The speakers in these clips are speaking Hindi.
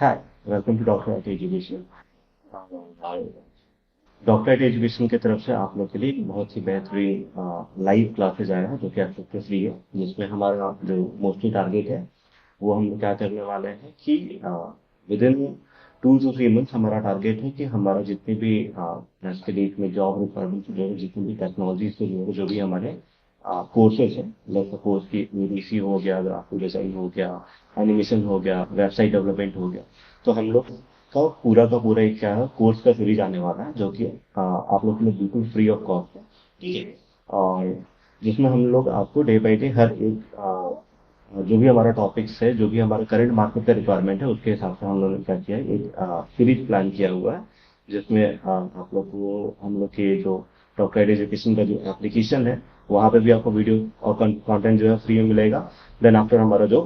Hi, welcome to doctor at education. Doctor at education की तरफ से आप लोग के लिए एक बहुत ही बेहतरीन लाइव क्लासेज आया है जो कि आप सबके फ्री है, जिसमें हमारा जो मोस्टली टारगेट है वो हम क्या करने वाले हैं कि विद इन 2 to 3 मंथ हमारा टारगेट है कि हमारा जितने भी आज के डेट में जॉब रिक्वायरमेंट से जुड़े जितनी भी टेक्नोलॉजी से जुड़े जो भी हमारे कोर्सेज हैं, लाइक सपोज कि ईडीसी हो गया, ग्राफिक डिजाइन हो गया, एनिमेशन हो गया, वेबसाइट डेवलपमेंट हो गया, तो हम लोग का पूरा एक क्या है कोर्स का सीरीज आने वाला है जो कि आप लोग के लिए बिल्कुल फ्री ऑफ कॉस्ट है। ठीक है। और जिसमें हम लोग आपको डे बाई डे हर एक जो भी हमारा टॉपिक्स है, जो भी हमारा करंट मार्केट का रिक्वायरमेंट है, उसके हिसाब से हम लोगों ने क्या किया है, एक सीरीज प्लान किया हुआ है, जिसमें आप लोग को हम लोग के जो डॉक्टर एजुकेशन का जो एप्लीकेशन है वहाँ पे भी आपको वीडियो और कंटेंट जो है फ्री में मिलेगा। देन आफ्टर हमारा जो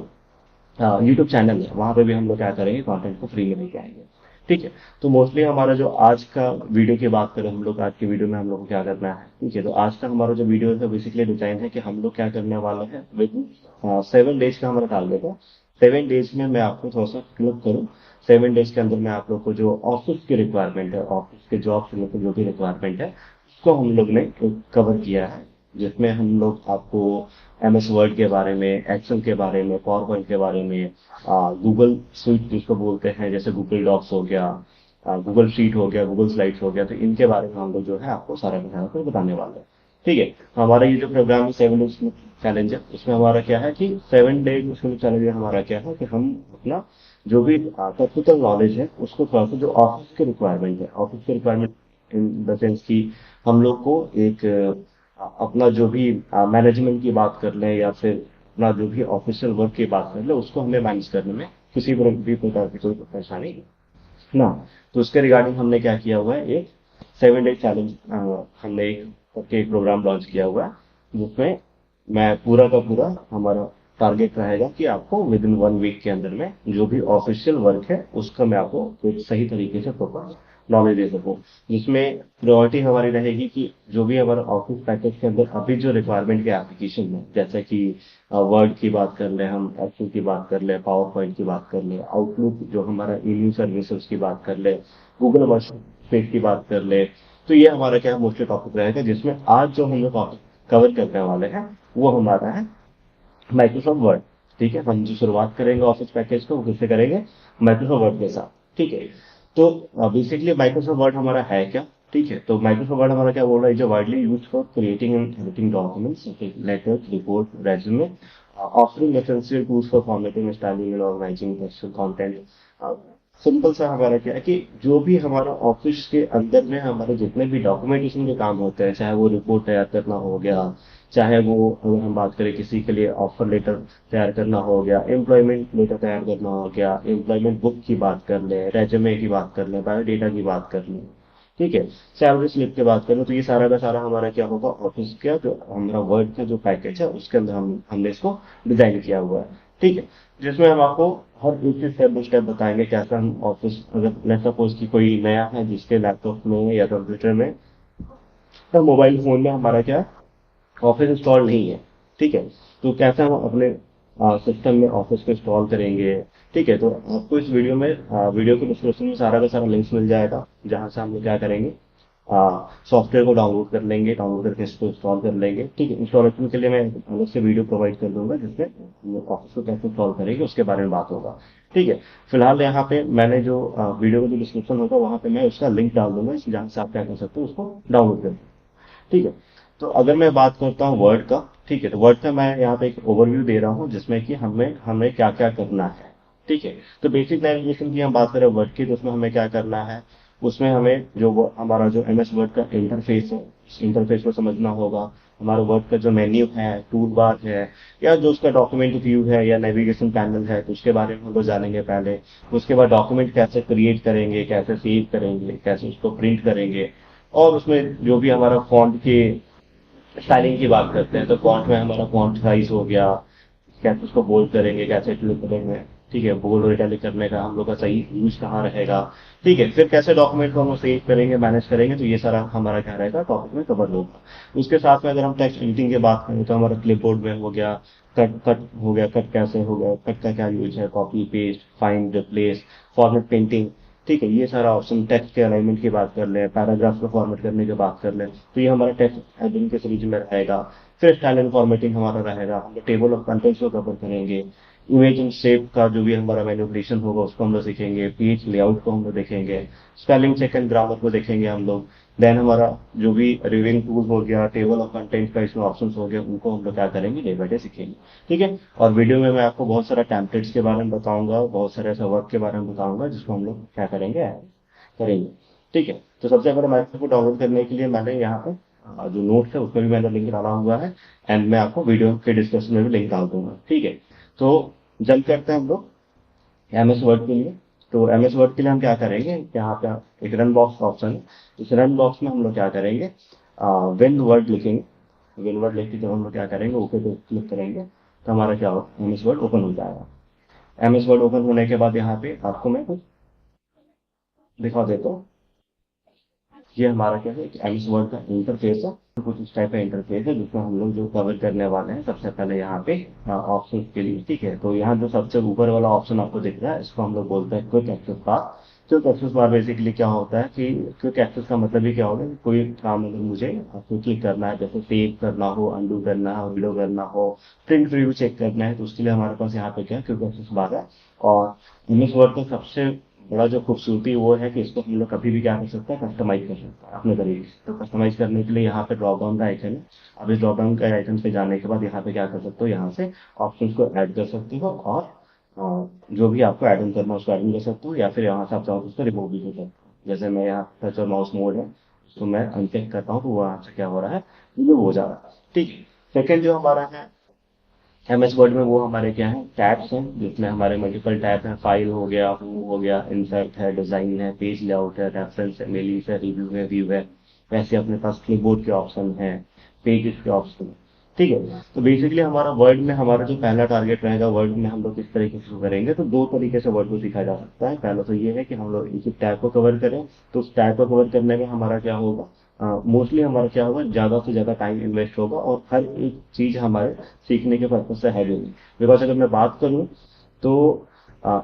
यूट्यूब चैनल है वहाँ पे भी हम लोग क्या करेंगे, कंटेंट को फ्री में लेके आएंगे। ठीक है। तो मोस्टली हमारा जो आज का वीडियो की बात करें, हम लोग आज की वीडियो में हम लोग को क्या करना है। ठीक है। तो आज का हमारा जो वीडियो है बेसिकली डिजाइन है कि हम लोग क्या करने वाले हैं, विद 7 डेज का हमारा टारगेट है। 7 डेज में मैं आपको थोड़ा सा क्लिक करूँ, 7 डेज के अंदर मैं आप लोग को जो ऑफिस की रिक्वायरमेंट है, ऑफिस के जॉब से लेकर जो भी रिक्वायरमेंट है उसको हम लोग ने कवर किया है, जिसमें हम लोग आपको एमएस वर्ड के बारे में, एक्सेल के बारे में, पावर पॉइंट के बारे में, गूगल स्वीट जिसको बोलते हैं, जैसे गूगल डॉक्स हो गया, गूगल शीट हो गया, गूगल स्लाइड्स हो गया, तो इनके बारे में हम लोग जो है आपको सारा का सारा कुछ बताने वाले हैं। ठीक है। हमारा ये जो प्रोग्राम है 7 डेज चैलेंज है, उसमें हमारा क्या है कि 7 डेज चैलेंज में हमारा क्या है कि हम अपना जो भी टेक्निकल नॉलेज है उसको थोड़ा सा जो ऑफिस के रिक्वायरमेंट है, ऑफिस के रिक्वायरमेंट इन द सेंस कि हम लोग को एक अपना जो भी मैनेजमेंट की बात कर लें या फिर अपना जो भी ऑफिशियल वर्क की बात कर लें, उसको हमें मैनेज करने में किसी भी प्रकार की कोई परेशानी ना। तो उसके रिगार्डिंग हमने क्या किया हुआ है, एक 7 डे चैलेंज हमने एक करके एक प्रोग्राम लॉन्च किया हुआ है, जिसमें मैं पूरा का पूरा हमारा टारगेट रहेगा कि आपको विद इन 1 वीक के अंदर में जो भी ऑफिशियल वर्क है उसका मैं आपको एक सही तरीके से प्रॉपर नॉलेज दे सकूँ, जिसमें प्रायोरिटी हमारी रहेगी कि जो भी हमारा ऑफिस पैकेज के अंदर अभी जो रिक्वायरमेंट के एप्लीकेशन है, जैसे कि वर्ड की बात कर ले, हम एक्सेल की बात कर ले, पावर पॉइंट की बात कर ले, आउटलुक जो हमारा ईमेल सर्विस है उसकी बात कर ले, गूगल वर्कस्पेस की बात कर ले। तो ये हमारा क्या मोस्टली टॉपिक रहेगा, जिसमें आज जो हम लोग टॉपिक कवर करने वाले हैं वो हमारा है माइक्रोसॉफ्ट वर्ड। ठीक है। हम जो शुरुआत करेंगे ऑफिस पैकेज को वो किससे करेंगे, माइक्रोसॉफ्ट वर्ड के साथ। ठीक है। तो बेसिकली माइक्रोसॉफ्ट वर्ड हमारा है क्या। ठीक है। तो माइक्रोसॉफ्ट वर्ड हमारा क्या बोल रहा है, जो widely use for creating and editing documents, letters, report, resume, offering essential tools for formatting, styling and organizing textual content. Simple सा हमारा क्या है कि जो भी हमारा ऑफिस के अंदर में हमारे जितने भी डॉक्यूमेंटेशन के काम होते हैं, चाहे वो रिपोर्ट तैयार करना हो गया, चाहे वो अगर हम बात करें किसी के लिए ऑफर लेटर तैयार करना हो गया, एम्प्लॉयमेंट लेटर तैयार करना हो गया, एम्प्लॉयमेंट बुक की बात कर ले, रेज्यूमे की बात कर ले, बायोडेटा की बात कर ले, ठीक है, सैलरी स्लिप की बात करें, तो ये सारा का सारा हमारा क्या होगा, ऑफिस का जो हमारा वर्ड का जो पैकेज है उसके अंदर हमने इसको डिजाइन किया हुआ है। ठीक है। जिसमें हम आपको हर एक चीज स्टेप बाय स्टेप बताएंगे कैसे हम ऑफिस, अगर लेट्स सपोज कि कोई नया है जिसके लैपटॉप में या कंप्यूटर में या मोबाइल फोन में हमारा क्या ऑफिस इंस्टॉल नहीं है। ठीक है। तो कैसे हम अपने सिस्टम में ऑफिस को इंस्टॉल करेंगे। ठीक है। तो आपको इस वीडियो में वीडियो के डिस्क्रिप्शन में सारा का सारा लिंक्स मिल जाएगा, जहां से हम लोग क्या करेंगे, सॉफ्टवेयर को डाउनलोड कर लेंगे, डाउनलोड करके इसको इंस्टॉल कर लेंगे। ठीक है। इंस्टॉलेशन के लिए मैं अलग से वीडियो प्रोवाइड कर दूंगा, जिसमें ऑफिस को कैसे इंस्टॉल करेंगे उसके बारे में बात होगा। ठीक है। फिलहाल यहाँ पे मैंने जो वीडियो का जो डिस्क्रिप्शन होगा वहां पे मैं उसका लिंक डाल दूंगा, जहां से आप क्या कर सकते हो उसको डाउनलोड कर। ठीक है। तो अगर मैं बात करता हूँ वर्ड का, ठीक है, तो वर्ड का मैं यहाँ पे एक ओवरव्यू दे रहा हूँ, जिसमें कि हमें हमें क्या क्या करना है। ठीक है। तो बेसिक नेविगेशन की हम बात करें वर्ड की, तो उसमें हमें क्या करना है, उसमें हमें जो हमारा जो एमएस वर्ड का इंटरफेस है, उस इंटरफेस को समझना होगा। हमारा वर्ड का जो मेन्यू है, टूल बार है, या जो उसका डॉक्यूमेंट व्यू है या नेविगेशन पैनल है, तो उसके बारे में हम लोग जानेंगे पहले। उसके बाद डॉक्यूमेंट कैसे क्रिएट करेंगे, कैसे सेव करेंगे, कैसे उसको प्रिंट करेंगे, और उसमें जो भी हमारा फॉन्ट के स्टाइलिंग की बात करते हैं, तो फॉन्ट में हमारा फॉन्ट साइज हो गया, कैसे उसको बोल्ड करेंगे, कैसे क्लिक करेंगे, ठीक है, बोल्ड और इटैलिक करने का हम लोग का सही यूज कहाँ रहेगा, ठीक है, फिर कैसे डॉक्यूमेंट को हम सेव करेंगे, मैनेज करेंगे, तो ये सारा हमारा क्या रहेगा टॉपिक में कवर होगा। उसके साथ में अगर हम टेक्स्ट एडिटिंग की बात करें तो हमारा क्लिपबोर्ड में हो गया, कट कट हो गया, कट कैसे हो गया, कट का क्या यूज है, copy paste, find replace, format painting, ठीक है, ये सारा ऑप्शन, टेक्स्ट के अलाइनमेंट की बात कर लें, पैराग्राफ को फॉर्मेट करने की बात कर लें, तो ये हमारा टेक्स्ट एडिटिंग के सीरीज में रहेगा। फिर स्टाइल एंड फॉर्मेटिंग हमारा रहेगा, हम टेबल ऑफ कंटेंट्स को कवर करेंगे, इमेज एंड शेप का जो भी हमारा मैनिपुलेशन होगा उसको हम लोग सीखेंगे, पेज लेआउट को हम लोग देखेंगे, स्पेलिंग चेक एंड ग्रामर को देखेंगे हम लोग। देन हमारा जो भी रिविंग टूल हो गया, टेबल ऑफ कंटेंट का इसमें ऑप्शंस हो गए, उनको हम लोग क्या करेंगे, डे बाय डे सीखेंगे, ठीक है। और वीडियो में मैं आपको बहुत सारा टेम्पलेट्स के बारे में बताऊंगा, बहुत सारे ऐसा वर्क के बारे में बताऊंगा जिसको हम लोग क्या करेंगे, करेंगे, ठीक है। तो सबसे पहले माइक्रोसॉफ्ट को डाउनलोड करने के लिए मैंने यहाँ पे जो नोट्स है उसमें भी मैंने लिंक डाला हुआ है, एंड मैं आपको वीडियो के डिस्क्रिप्शन में भी लिंक डाल दूंगा, ठीक है। तो जल्द करते हैं हम लोग एमएस वर्ड के लिए। तो एमएस वर्ड के लिए हम क्या करेंगे, यहाँ पे एक रन बॉक्स का ऑप्शन है, इस रन बॉक्स में हम लोग क्या करेंगे, विन वर्ड लिखेंगे, विन वर्ड लिख के जब हम लोग क्या करेंगे, ओके पे क्लिक करेंगे तो हमारा क्या होगा, एमएस वर्ड ओपन हो जाएगा। एमएस वर्ड ओपन होने के बाद यहाँ पे आपको मैं कुछ दिखा देता हूँ। ये हमारा क्या है, एमएस वर्ड का इंटरफेस है, तो कुछ इस टाइप का इंटरफेस है जिसमें हम लोग जो कवर करने वाले हैं। सबसे पहले यहाँ पे ऑप्शन के लिए, ठीक है, तो यहाँ जो सबसे ऊपर वाला ऑप्शन आपको दिख रहा है इसको हम लोग बोलते हैं क्विक एक्सेस बार। क्विक एक्सेस बार बेसिकली क्या होता है कि क्विक एक्सेस का मतलब ही क्या होगा कि कोई काम अगर मुझे क्विकली करना है, जैसे सेव करना हो, अंडू करना हो, वीडियो करना हो, प्रिंट रिव्यू चेक करना है, तो उसके लिए हमारे पास यहाँ पे क्या है, क्विक एक्सेस बार है। और एमएस वर्ड का सबसे बड़ा जो खूबसूरती वो है कि इसको हम लोग कभी भी क्या कर सकते हैं, कस्टमाइज कर सकते हैं अपने तरीके से। तो कस्टमाइज करने के लिए यहाँ पे ड्रॉप डाउन का आइकन है, अब इस ड्रॉप डाउन का आइकन पे जाने के बाद यहाँ पे क्या कर सकते हो, यहाँ से ऑप्शंस को ऐड कर सकते हो, और जो भी आपको ऐड ऑन करना है उसको ऐड कर सकते हो, या फिर यहाँ से आप चाहो तो उसको रिमूव भी कर सकते हो। जैसे मैं यहाँ टच और माउस मोड है, उसको मैं अनचेक करता हूँ तो वो यहाँ से क्या हो रहा है, रिमूव हो जा रहा है, ठीक है। सेकेंड जो हमारा है एमएस वर्ड में, वो हमारे क्या है, टैब्स हैं, जिसमें हमारे मल्टीपल टैब हैं, फाइल हो गया, होम हो गया, इंसर्ट है, डिजाइन है, पेज लेआउट है, रेफरेंस है, मेलिस है, रिव्यू है, व्यू है। वैसे अपने पास कीबोर्ड के ऑप्शन है, पेजेस के ऑप्शन, ठीक है। तो बेसिकली हमारा वर्ड में हमारा जो पहला टारगेट रहेगा, वर्ड में हम लोग किस तरीके से करेंगे, तो दो तरीके से वर्ड को सीखा जा सकता है। पहला तो ये है कि हम लोग एक टैब को कवर करें, तो उस टैब को कवर करने में हमारा क्या होगा, मोस्टली हमारा क्या होगा, ज्यादा से ज्यादा टाइम इन्वेस्ट होगा, और हर एक चीज हमारे सीखने के पर्पज से है भी नहीं। बिकॉज अगर मैं बात करूं तो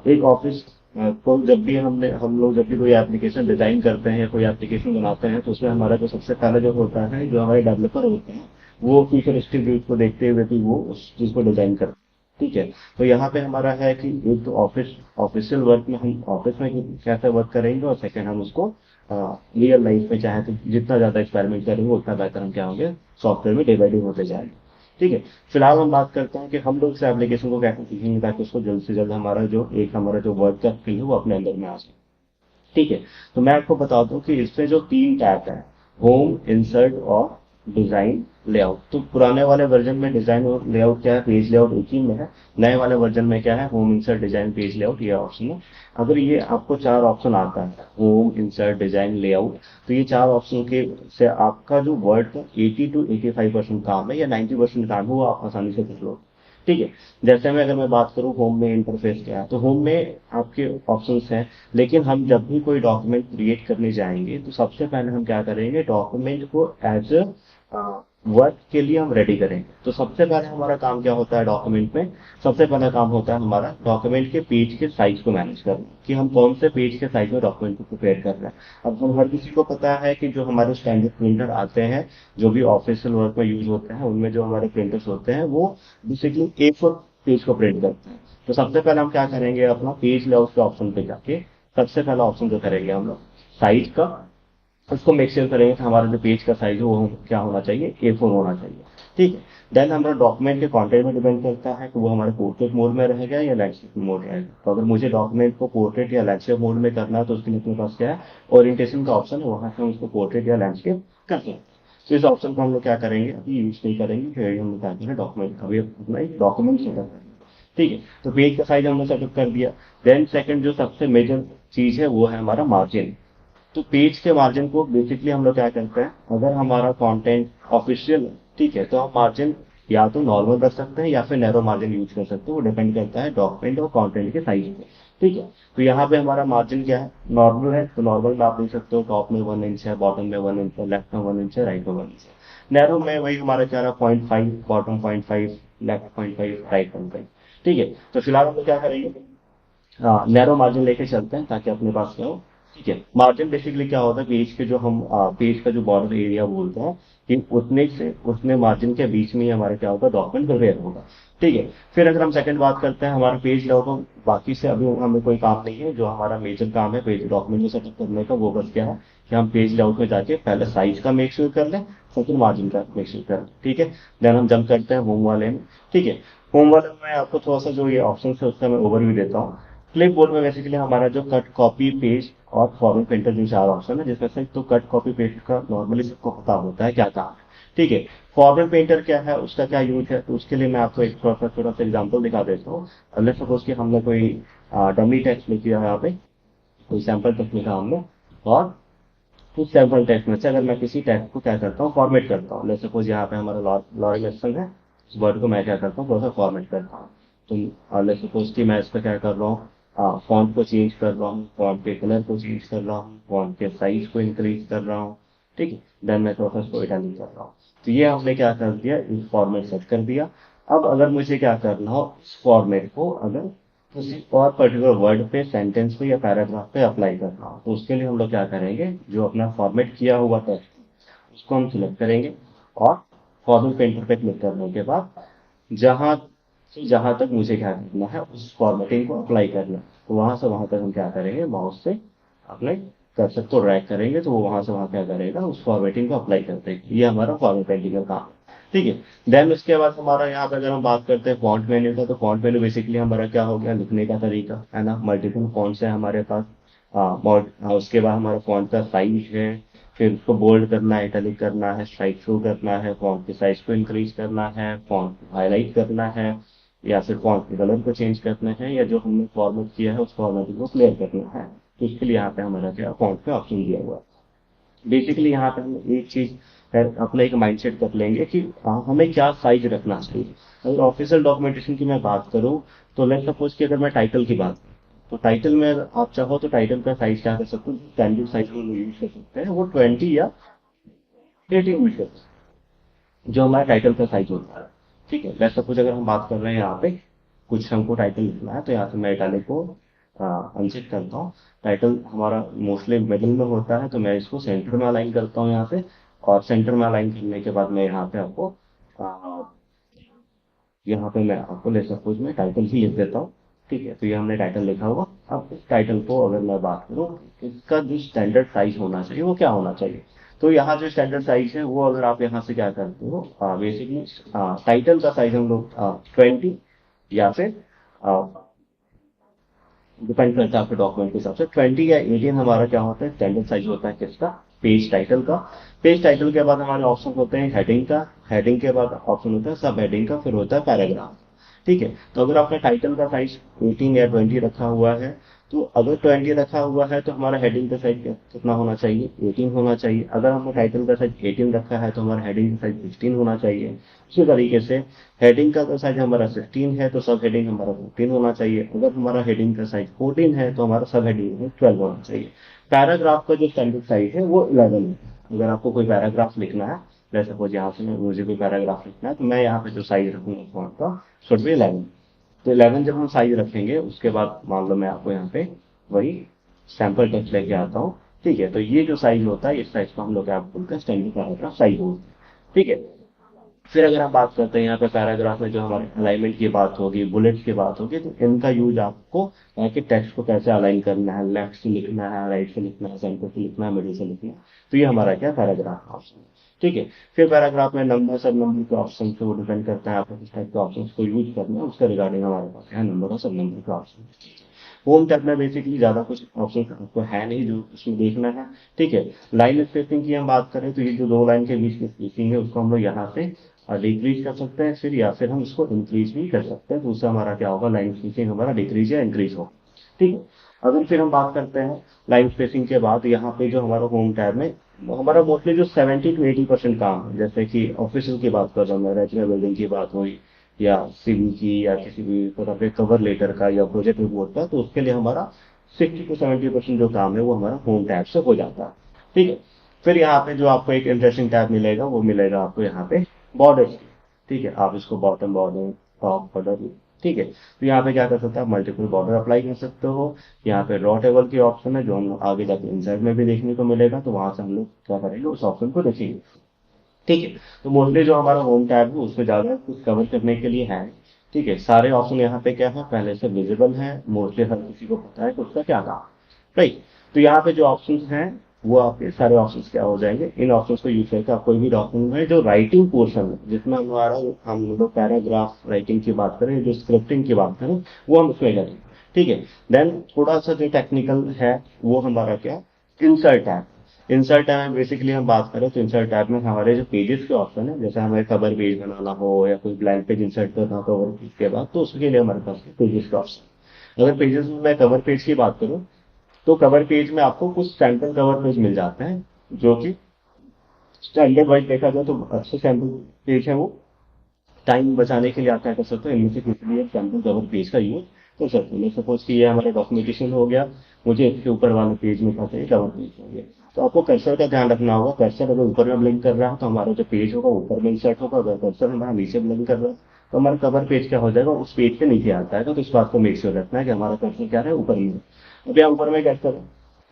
एक ऑफिस को जब भी हम लोग जब भी कोई एप्लीकेशन डिजाइन करते हैं या कोई एप्लीकेशन बनाते हैं, तो उसमें हमारा जो सबसे पहले जो होता है, जो हमारे डेवलपर होते हैं, वो फ्यूचरिस्टिक व्यूज को देखते हुए भी वो उस चीज को डिजाइन करते हैं, ठीक है। तो यहाँ पे हमारा है कि एक तो ऑफिशियल वर्क में हम ऑफिस में कैसे वर्क करेंगे, और सेकंड हम उसको रियल लाइफ में चाहे तो जितना ज्यादा एक्सपेरिमेंट करेंगे उतना बेहतर हम क्या होंगे, सॉफ्टवेयर में डे बाई डे होते जाएंगे, ठीक है। फिलहाल हम बात करते हैं कि हम लोग इस एप्लीकेशन को कैसे सीखेंगे ताकि उसको जल्द से जल्द हमारा जो वर्क का स्किल है वो अपने अंदर में आ जाए, ठीक है। तो मैं आपको बता दूं कि इसमें जो तीन टैब है, होम, इंसर्ट और डिजाइन, लेआउट। तो पुराने वाले वर्जन में डिजाइन और लेआउट क्या है, पेज लेआउट एक ही में है। नए वाले वर्जन में क्या है, home, insert, design, page layout, ये ऑप्शन है। अगर ये आपको चार ऑप्शन आता है, होम, इंसर्ट, डिजाइन, लेआउट, तो ये चार ऑप्शन के से आपका जो वर्ड का 80 to 85% काम है, या 90% काम है, वो आप आसानी से कर लो, ठीक है। जैसे में अगर मैं बात करूं होम में इंटरफेस क्या है, तो होम में आपके ऑप्शंस हैं, लेकिन हम जब भी कोई डॉक्यूमेंट क्रिएट करने जाएंगे तो सबसे पहले हम क्या करेंगे, डॉक्यूमेंट को एज वर्क के लिए हम रेडी करेंगे। तो सबसे पहले हमारा काम क्या होता है डॉक्यूमेंट में, सबसे पहला काम होता है हमारा डॉक्यूमेंट के पेज के साइज को मैनेज करना, कि हम कौन से पेज के साइज में डॉक्यूमेंट को प्रिपेयर कर रहे हैं। अब हम हर किसी को पता है कि जो हमारे स्टैंडर्ड प्रिंटर आते हैं, जो भी ऑफिशियल वर्क में यूज होते हैं, उनमें जो हमारे प्रिंटर्स होते हैं वो बेसिकली A4 पेज को प्रिंट करते हैं। तो सबसे पहले हम क्या करेंगे, अपना पेज लेआउट के ऑप्शन पे जाके सबसे पहला ऑप्शन जो करेंगे हम लोग साइज का, उसको मेक श्योर करेंगे कि हमारा जो पेज का साइज है वो क्या होना चाहिए, A4 होना चाहिए, ठीक है। देन हमारा डॉक्यूमेंट के कंटेंट में डिपेंड करता है कि वो हमारे पोर्ट्रेट मोड में रहेगा या लैंडस्केप मोड रहेगा। तो अगर मुझे डॉक्यूमेंट को पोर्ट्रेट या लैंडस्केप मोड में करना है तो उसके लिए अपने पास क्या है, ओरिएंटेशन का ऑप्शन है, वहां से हम उसको पोर्ट्रेट या लैंडस्केप कर सकते हैं। तो इस ऑप्शन को हम लोग क्या करेंगे, अभी यूज नहीं करेंगे, फिर हम क्या करेंगे, डॉक्यूमेंट अभी अपना एक डॉक्यूमेंट सेटअप करेंगे, ठीक है। तो पेज का साइज हमने सेटअप कर दिया। देन सेकंड जो सबसे मेजर चीज है वो है हमारा मार्जिन। तो पेज के मार्जिन को बेसिकली हम लोग क्या करते हैं, अगर हमारा कंटेंट ऑफिशियल है, ठीक है, तो हम मार्जिन या तो नॉर्मल रख सकते हैं या फिर नैरो मार्जिन यूज कर सकते हैं, वो डिपेंड करता है डॉक्यूमेंट और कंटेंट के साइज पे। ठीक है, तो यहाँ पे हमारा मार्जिन क्या है, नॉर्मल है, तो नॉर्मल में आप देख सकते हो टॉप में 1 इंच है, बॉटम में 1 इंच है, लेफ्ट में 1 इंच है, राइट में 1 इंच है। नैरो में वही हमारा क्या रहा, 0.5, बॉटम 0.5, लेफ्ट 0.5, राइट 0.5। ठीक है, तो फिलहाल हम लोग क्या करेंगे, हाँ नैरो मार्जिन लेके चलते हैं ताकि अपने पास क्या हो। ठीक है, मार्जिन बेसिकली क्या होता है, पेज के जो हम पेज का जो बॉर्डर एरिया बोलते हैं, कि उतने से उतने मार्जिन के बीच में ही हमारे क्या होगा, डॉक्यूमेंट प्रिपेयर होगा। ठीक है, फिर अगर हम सेकंड बात करते हैं, हमारा पेज लेआउट, बाकी से अभी हमें कोई काम नहीं है, जो हमारा मेजर काम है पेज डॉक्यूमेंट को सेटअप करने का, वो बस क्या है कि हम पेज लेआउट में जाके पहले साइज का मेक श्योर कर लें, सेकंड मार्जिन का मेक श्योर कर लें। ठीक है, देन हम जंप करते हैं होम वाले में। ठीक है, होम वाले में मैं आपको थोड़ा सा जो ये ऑप्शन है उसका मैं ओवरव्यू देता हूँ। क्लिपबोर्ड में बेसिकली हमारा जो कट कॉपी पेस्ट और फॉर्मेट प्रिंटर जो चार ऑप्शन है, जिसमें से तो कट कॉपी पेस्ट का नॉर्मली सबको पता होता है क्या काम है। ठीक है, फॉर्मेट पेंटर क्या है, उसका क्या यूज है, तो उसके लिए मैं आपको एक छोटा सा एग्जांपल दिखा देता हूँ। लेट्स सपोज कि हमने कोई डमी टेक्स्ट लिख दिया है, यहाँ पे कोई सैंपल टेक्स्ट लिखा हमने, और उस सैंपल टेक्स्ट में से अगर मैं किसी टेक्स्ट को क्या करता हूँ, फॉर्मेट करता हूँ। लेट्स सपोज यहाँ पे हमारा लॉरिंग एक्शन है, इस वर्ड को मैं क्या करता हूँ, थोड़ा सा फॉर्मेट करता हूँ। तो लेट्स सपोज कि मैं इसका क्या कर रहा हूँ, फॉन्ट को चेंज कर रहा हूँ, फॉन्ट के कलर को चेंज कर रहा हूँ, फॉन्ट के साइज को इंक्रीज कर रहा हूँ। ठीक है, देन मैं थोड़ा सा इसको इटालिक कर रहा हूँ। तो ये हमने क्या कर दिया, इस फॉर्मेट सेट कर दिया। अब अगर मुझे क्या करना हो, इस फॉर्मेट को अगर किसी और पर्टिकुलर वर्ड पे, सेंटेंस पे या पैराग्राफ पे अप्लाई करना हो, तो उसके लिए हम लोग क्या करेंगे, जो अपना फॉर्मेट किया हुआ टेक्स्ट उसको हम सिलेक्ट करेंगे, और फॉर्मेट पेंटर पे क्लिक करने के बाद जहां से जहां तक मुझे क्या करना है, उस फॉर्मेटिंग को अप्लाई करना है, तो वहां से वहां तक हम क्या करेंगे, माउस से अपने कर्सर को ड्रैग करेंगे, तो वो वहां से वहां क्या करेगा, उस फॉर्मेटिंग को अप्लाई कर देगा। ये हमारा फॉर्मेट पेंटिंग का काम है। ठीक है, देन उसके बाद हमारा यहाँ पे अगर हम बात करते हैं फॉन्ट मेन्यू का, तो फॉन्ट मेन्यू बेसिकली हमारा क्या हो गया, लिखने का तरीका है ना, मल्टीपल फॉन्ट्स है हमारे पास। उसके बाद हमारा फॉन्ट का साइज है, फिर उसको बोल्ड करना है, इटैलिक करना है, स्ट्राइक थ्रू करना है, फॉन्ट के साइज को इंक्रीज करना है, फॉन्ट को हाईलाइट करना है, या फिर फॉन्ट के कलर को चेंज करना है, या जो हमने फॉर्मेट किया है उस फॉर्मेटिंग को क्लियर करना है। तो इसके लिए यहाँ पे हमारा क्या फॉन्ट का ऑप्शन दिया हुआ है। बेसिकली यहाँ पे हम एक चीज अपना एक माइंडसेट कर लेंगे कि हमें क्या साइज रखना चाहिए। अगर ऑफिशियल डॉक्यूमेंटेशन की मैं बात करूँ, तो लेट्स सपोज कि अगर मैं टाइटल की बात करूँ, तो टाइटल में अगर आप चाहो तो टाइटल का साइज क्या कर सकते हो, स्टैंडर्ड साइज में यूज कर सकते हैं, वो 20 या 18 यूज कर सकते हैं, जो हमारा टाइटल का साइज होता है। ठीक है, लेट्स सपोज अगर हम बात कर रहे हैं यहाँ पे कुछ हमको टाइटल लिखना है, तो यहाँ से मैं इटालिक को अनचेक करता हूँ। टाइटल हमारा मोस्टली मिडिल में होता है, तो मैं इसको सेंटर में अलाइन करता हूँ यहाँ पे, और सेंटर में अलाइन करने के बाद मैं यहाँ पे आपको यहाँ पे मैं आपको ले सपोज मैं टाइटल ही लिख देता हूँ। ठीक है, तो ये हमने टाइटल लिखा हुआ। अब इस टाइटल को अगर मैं बात करूँ, इसका जो स्टैंडर्ड साइज होना चाहिए वो क्या होना चाहिए, तो यहाँ जो स्टैंडर्ड साइज है वो अगर आप यहाँ से क्या करते हो, बेसिकली टाइटल का साइज हम लोग 20, या फिर डिपेंड करता है आपके डॉक्यूमेंट के हिसाब से, 20 या 18 हमारा क्या होता है, स्टैंडर्ड साइज होता है किसका, पेज टाइटल का। पेज टाइटल के बाद हमारे ऑप्शन होते हैं हेडिंग का, हेडिंग के बाद ऑप्शन होता है सब हेडिंग का, फिर होता है पैराग्राफ। ठीक है, तो अगर आपने टाइटल का साइज 18 या 20 रखा हुआ है, तो अगर 20 रखा हुआ है तो हमारा हेडिंग का साइज कितना होना चाहिए, 18 होना चाहिए। अगर हमने टाइटल का साइज 18 रखा है तो हमारा हेडिंग का साइज 16 होना चाहिए। इसी तरीके से हेडिंग का अगर साइज हमारा 16 है तो सब हेडिंग हमारा 14 होना चाहिए। अगर हमारा हेडिंग का साइज 14 है तो हमारा सब हेडिंग 12 होना चाहिए। पैराग्राफ का जो स्टैंडर्ड साइज है वो 11 है। अगर आपको कोई पैराग्राफ लिखना है, जैसे सपोज यहाँ से मुझे कोई पैराग्राफ लिखना है, तो मैं यहाँ पे जो साइज रखूंगा फॉन्ट का शुड बी 11। तो 11 जब हम साइज रखेंगे, उसके बाद मान लो मैं आपको यहाँ पे वही सैंपल टेक्स्ट लेके आता हूँ। ठीक है, तो ये जो साइज होता है, इस साइज को हम लोग क्या बोलते हैं, स्टैंडर्ड पैराग्राफ साइज बोलते हैं। ठीक है, फिर अगर हम बात करते हैं यहाँ पे पैराग्राफ में, जो हमारे अलाइनमेंट की बात होगी, बुलेट्स की बात होगी, तो इनका यूज आपको है कि टेक्स्ट को कैसे अलाइन करना है, लेफ्ट से लिखना है, राइट से लिखना है, सेंटर से लिखना है, मिडिल से लिखना है। तो ये हमारा क्या पैराग्राफ ऑप्शन है। ठीक है, फिर पैराग्राफ में नंबर सब नंबर के ऑप्शन से वो डिपेंड करता है आपको किस टाइप के ऑप्शन को यूज करना है, उसका रिगार्डिंग हमारे पास है नंबर और सब नंबर के ऑप्शन। होम टैब में बेसिकली ज्यादा कुछ ऑप्शन आपको है नहीं जो उसमें देखना है। ठीक है, लाइन स्पेसिंग की हम बात करें, तो ये जो दो लाइन के बीच की स्पेसिंग है उसको हम लोग यहाँ से डिक्रीज कर सकते हैं, फिर या फिर हम इसको इंक्रीज भी कर सकते हैं, तो उससे हमारा क्या होगा, लाइन स्पेसिंग हमारा डिक्रीज या इंक्रीज होगा। ठीक है, अगर फिर हम बात करते हैं लाइन स्पेसिंग के बाद, यहाँ पे जो हमारा होम टैब में हमारा मोस्टली जो 70 to 80% काम है, जैसे कि ऑफिस की बात कर रहा हूँ मैं, रेजिडेंशियल बिल्डिंग की बात हुई, या सिविल की, या किसी भी तरह के कवर लेटर का या प्रोजेक्ट रिपोर्ट का, तो उसके लिए हमारा 60 to 70% जो काम है वो हमारा होम टैब से हो जाता है। ठीक है। फिर यहाँ पे जो आपको एक इंटरेस्टिंग टैब मिलेगा वो मिलेगा आपको यहाँ पे बॉर्डर। ठीक है, आप इसको बॉटम बॉर्डर, टॉप बॉर्डर, ठीक है, तो यहाँ पे क्या कर सकते हैं, आप मल्टीपल बॉर्डर अप्लाई कर सकते हो। यहाँ पे रॉ टेबल की ऑप्शन है जो हम आगे जाके इंसर्ट में भी देखने को मिलेगा, तो वहां से हम लोग क्या करेंगे, उस ऑप्शन को देखेंगे। ठीक है। तो मोस्टली जो हमारा होम टैब है उसमें ज्यादा कुछ कवर करने के लिए है। ठीक है, सारे ऑप्शन यहाँ पे क्या है, पहले से विजिबल है, मोस्टली हर किसी को पता है कि उसका क्या काम है। राइट। तो यहाँ पे जो ऑप्शन हैं वो आपके सारे ऑप्शन क्या हो जाएंगे, इन ऑप्शंस को यूज करके आप कोई भी डॉक्यूमेंट में जो राइटिंग पोर्शन है, जिसमें हमारा हम लोग पैराग्राफ राइटिंग की बात करें, जो स्क्रिप्टिंग की बात करें, वो हम उसमें करेंगे। ठीक है। देन थोड़ा सा जो टेक्निकल है वो हमारा क्या, इंसर्ट है। इंसर्ट टैब में बेसिकली हम बात करें तो इंसर्ट टैब में हमारे जो पेजेस के ऑप्शन है, जैसे हमें कवर पेज बनाना हो या कोई ब्लैंक पेज इंसर्ट करना हो कवर पेज के बाद, तो उसके लिए हमारे पास पेजेस का ऑप्शन। अगर पेजेस में मैं कवर पेज की बात करूं, तो कवर पेज में आपको कुछ सैंपल कवर पेज मिल जाते हैं, जो कि स्टैंडर्ड वाइज देखा जाए तो अच्छे सैंपल पेज है वो। टाइम बचाने के लिए आप क्या कर सकते हो, इनमें से किसी भी एक सैंपल कवर पेज का यूज कर सकते हो। सपोज कि ये हमारा डॉक्यूमेंटेशन हो गया, मुझे इसके ऊपर वाले पेज में क्या चाहिए, कवर पेज चाहिए, तो आपको कर्सर का ध्यान रखना होगा। कर्सर अगर ऊपर में ब्लिंक कर रहा है तो हमारा जो पेज होगा ऊपर में इंसर्ट होगा, अगर कर्सर हमारा नीचे ब्लिंक कर रहा है तो हमारा कवर पेज क्या हो जाएगा, उस पेज के नीचे आता है। तो इस बात को मेक श्योर रखना है कि हमारा कर्सर क्या है, ऊपर में है। अब यहाँ ऊपर में कर्सर है।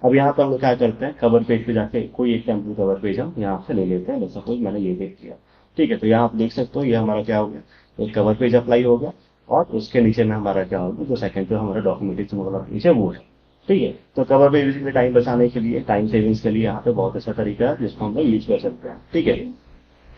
अब यहाँ पर हम लोग क्या करते हैं, कवर पेज पे जाके कोई एक सैंपल कवर पेज हम यहाँ से ले लेते हैं। जैसे सपोज मैंने ये देख लिया। ठीक है, तो यहाँ आप देख सकते हो ये हमारा क्या हो गया, एक कवर पेज अप्लाई हो गया, और उसके नीचे में हमारा क्या होगा, जो सेकंड पे हमारा डॉक्यूमेंटेशन वाला पेज है वो है। ठीक है। तो कवर पेज बेसिकली टाइम बचाने के लिए, टाइम सेविंग्स के लिए यहाँ पे बहुत अच्छा तरीका है जिसको हम लोग यूज कर सकते हैं। ठीक है।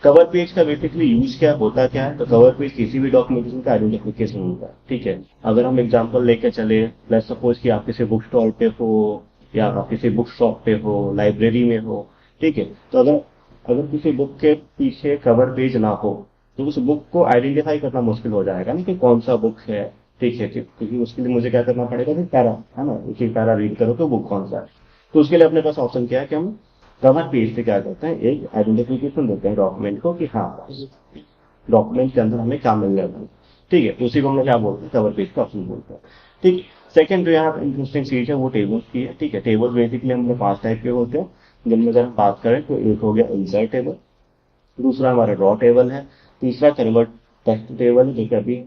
कवर पेज का बेसिकली यूज क्या होता क्या है, तो कवर पेज किसी भी डॉक्यूमेंटेशन का आइडेंटिफिकेशन होता है। ठीक है। अगर हम एग्जांपल लेके चले, लेट्स सपोज कि आप किसी बुक स्टॉल पे हो, या आप किसी बुक शॉप पे हो, लाइब्रेरी में हो। ठीक है। तो अगर अगर किसी बुक के पीछे कवर पेज ना हो, तो उस बुक को आइडेंटिफाई करना मुश्किल हो जाएगा ना, कि कौन सा बुक है। ठीक है, क्योंकि उसके लिए मुझे क्या करना पड़ेगा, कि पैरा है ना, एक एक पैरा रीड करो तो बुक कौन सा है। तो उसके लिए अपने पास ऑप्शन क्या है, कि हम कवर पेज से क्या करते हैं, एक आइडेंटिफिकेशन देते हैं डॉक्यूमेंट को, कि हाँ डॉक्यूमेंट के अंदर हमें क्या मिल जाएगा। ठीक है, उसी को हम लोग क्या बोलते हैं, कवर पेज का ऑप्शन बोलते हैं। ठीक। सेकंड जो यहाँ इंटरेस्टिंग चीज है वो टेबल्स की है। ठीक है, टेबल्स बेसिकली हम लोग 5 टाइप के होते हैं, जिनमें अगर हम बात करें तो एक हो गया इंसर्ट टेबल, दूसरा हमारा रॉ टेबल है, तीसरा कन्वर्ट टेक्स्ट टेबल है, जो कि अभी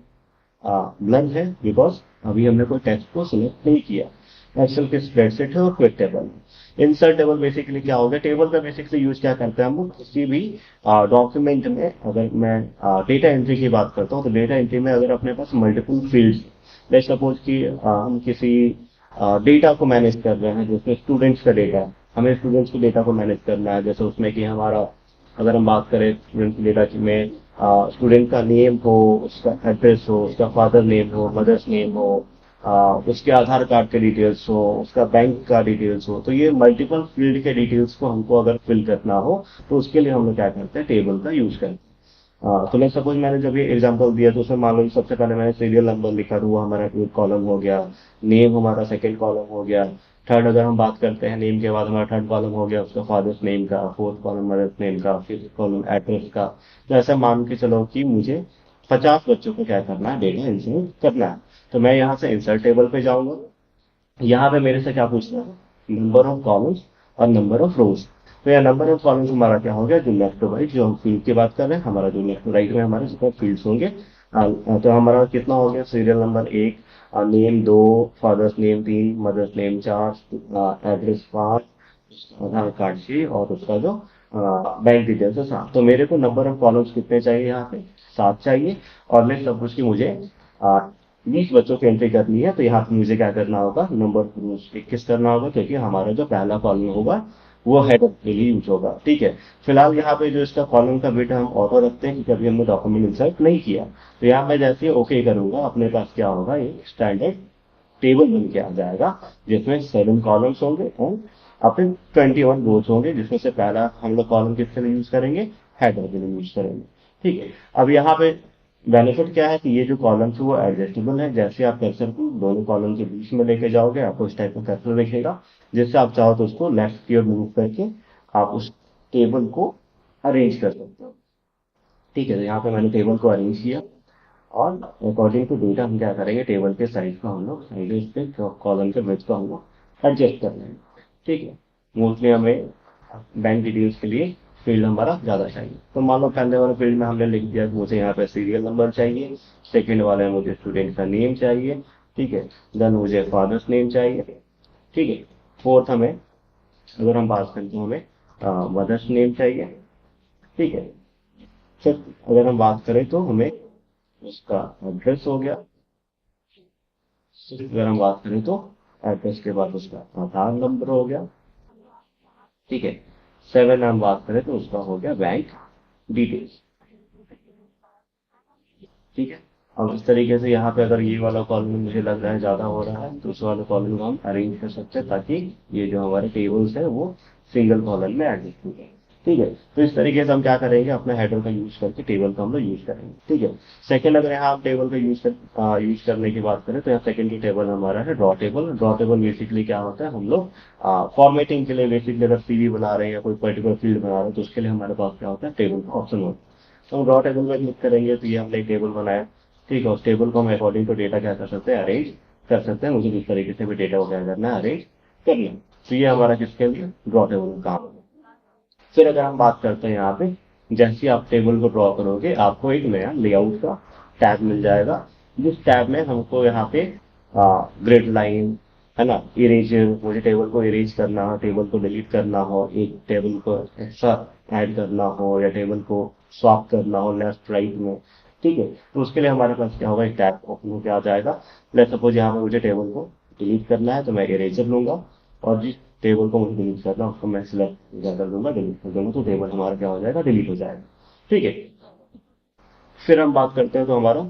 ब्लर है बिकॉज अभी हमने कोई टेक्स्ट को सिलेक्ट नहीं किया। एक्सेल के स्प्रेडशीट है, और क्विक टेबल है। इंसर्ट टेबल बेसिकली क्या होगा, टेबल का बेसिकली यूज क्या करते हैं हम लोग, किसी भी डॉक्यूमेंट में, अगर मैं डेटा एंट्री की बात करता हूँ, तो डेटा एंट्री में अगर अपने पास मल्टीपल फील्ड्स, लेट्स सपोज कि हम किसी डेटा को मैनेज कर रहे हैं, जिसमें स्टूडेंट्स का डेटा है, हमें स्टूडेंट्स के डेटा को मैनेज करना है। जैसे उसमें कि हमारा, अगर हम बात करें स्टूडेंट के डेटा में, स्टूडेंट का नेम हो, उसका एड्रेस हो, उसका फादर नेम हो, मदर्स नेम हो, उसके आधार कार्ड के डिटेल्स हो, उसका बैंक का डिटेल्स हो, तो ये मल्टीपल फील्ड के डिटेल्स को हमको अगर फिल करना हो, तो उसके लिए हम लोग क्या करते हैं, टेबल का यूज करते हैं। तो लेट्स सपोज मैंने जब ये एग्जांपल दिया, तो उसमें मान लो सबसे पहले मैंने सीरियल नंबर लिखा, तो वो हमारा एक कॉलम हो गया, नेम हमारा सेकंड कॉलम हो गया, थर्ड अगर हम बात करते हैं नेम के बाद हमारा थर्ड कॉलम हो गया उसका फादर्स नेम का, फोर्थ कॉलम मदर्स नेम का, फिफ्थ कॉलम एड्रेस का। तो ऐसा मान के चलो कि मुझे 50 बच्चों को क्या करना है, डेटा इंसर्ट करना है। तो मैं यहाँ से इंसर्ट टेबल पे जाऊंगा, यहाँ पे मेरे से क्या पूछना है, नंबर ऑफ कॉलम्स और नंबर ऑफ रोज। तो यह नंबर ऑफ कॉलम्स हमारा क्या हो गया, जो लेफ्ट टू राइट, जो हम फील्ड की बात कर रहे हैं, हमारा जो लेफ्ट टू राइट में हमारे सब फील्ड्स होंगे। तो हमारा कितना हो गया, serial number 1, name 2, father's name 3, mother's name 4, address 5, Aadhaar card 6, और उसका जो बैंक डिटेल्स है 7। तो मेरे को नंबर ऑफ कॉलम्स कितने चाहिए, यहाँ पे 7 चाहिए। और लेट्स सपोज कि मुझे 20 बच्चों की एंट्री करनी है, तो यहाँ पे मुझे क्या करना होगा, नंबर 21 करना होगा, क्योंकि हमारा जो पहला कॉलम होगा वो हेडर के लिए यूज होगा। ठीक है। फिलहाल यहाँ पे जो इसका कॉलम का बिट हम ऑटो रखते हैं, क्योंकि अभी हमने डॉक्यूमेंट इंसर्ट नहीं किया। तो यहाँ मैं जैसे ही ओके करूंगा, अपने पास क्या होगा, एक स्टैंडर्ड टेबल बन के आ जाएगा, जिसमें 7 कॉलम्स होंगे और अपने 21 रोज होंगे, जिसमें से पहला हम लोग कॉलम किसके लिए यूज करेंगे, हेडर के लिए यूज करेंगे। ठीक है। अब यहाँ पे बेनिफिट क्या है, कि ये जो कॉलम्स है वो एडजस्टेबल है। जैसे आप कर्सर को दोनों कॉलम के बीच में लेके जाओगे, आपको इस टाइप का कर्सर दिखेगा, जिससे आप चाहो तो उसको लेफ्ट की ओर मूव करके आप उस टेबल को अरेंज कर सकते हो। ठीक है, तो यहाँ पे मैंने टेबल को अरेंज किया, और अकॉर्डिंग टू डेटा हम क्या करेंगे, टेबल के साइज को हम लोग साइजेस पे, कॉलम के विड्थ को हम लोग एडजस्ट कर लेंगे। ठीक है, मोस्टली हमें बैंक डिटेल्स के लिए फील्ड हमारा ज़्यादा चाहिए, तो मान लो पहले वाले फील्ड में हमने लिख दिया कि मुझे यहाँ पे सीरियल नंबर चाहिए, सेकंड वाले में मुझे स्टूडेंट का नेम चाहिए, ठीक है, देन मुझे फादर्स नेम चाहिए, ठीक है, फोर्थ हमें, अगर हम बात करें तो हमें मदर्स नेम चाहिए, ठीक है, फिर अगर हम बात करें तो हमें उसका एड्रेस हो गया, अगर हम बात करें तो एड्रेस के बाद उसका आधार नंबर हो गया, ठीक है, सेवन हम बात करें तो उसका हो गया बैंक डिटेल्स। ठीक है, अब इस तरीके से यहाँ पे अगर ये वाला कॉलम मुझे लग रहा है ज्यादा हो रहा है, तो उस वाले कॉलम को हम अरेंज कर सकते हैं, ताकि ये जो हमारे टेबल्स है वो सिंगल कॉलम में एडजस्ट हो जाए। ठीक है, तो इस तरीके से हम क्या करेंगे, अपना हेडर का यूज करके टेबल का हम लोग यूज करेंगे। ठीक है, सेकंड अगर यहाँ आप टेबल का यूज करने की बात करें, तो यहाँ सेकंड की टेबल हमारा है draw table. Draw table basically क्या होता है, हम लोग फॉर्मेटिंग के लिए, बेसिकली अगर सीवी बना रहे हैं या कोई पर्टिकुलर फील्ड बना रहे हैं, तो उसके लिए हमारे पास क्या होता है, टेबल का ऑप्शन होता है। तो हम ड्रॉ टेबल में क्लिक करेंगे, तो ये हमने एक टेबल बनाया। ठीक है, उस टेबल को हम अकॉर्डिंग टू डेटा क्या कर सकते हैं, अरेंज कर सकते हैं। मुझे किस तरीके से भी डेटा को क्या करना है, अरेंज करना है। तो ये हमारा किसके लिए, ड्रॉ टेबल का काम है। फिर अगर हम बात करते हैं यहाँ पे, जैसे ही आप टेबल को ड्रॉ करोगे, आपको एक नया लेआउट का टैब मिल जाएगा, जिस टैब में हमको यहाँ पे ग्रिड लाइन है ना, इरेजर, मुझे टेबल को इरेज करना हो, टेबल को डिलीट करना हो, एक टेबल को एक्स्ट्रा ऐड करना हो, या टेबल को स्वैप करना हो लेफ्ट राइट में। ठीक है, तो उसके लिए हमारे पास क्या होगा, एक टैब ओपन होकर आ जाएगा। लेट्स सपोज यहाँ पे मुझे टेबल को डिलीट करना है, तो मैं इरेजर लूंगा, और जिस टेबल को मुझे डिलीट करना है उसको मैं सिलेक्ट कर दूंगा, डिलीट कर दूंगा, तो टेबल हमारा क्या हो जाएगा, डिलीट हो जाएगा। ठीक है, फिर हम बात करते हैं तो हमारा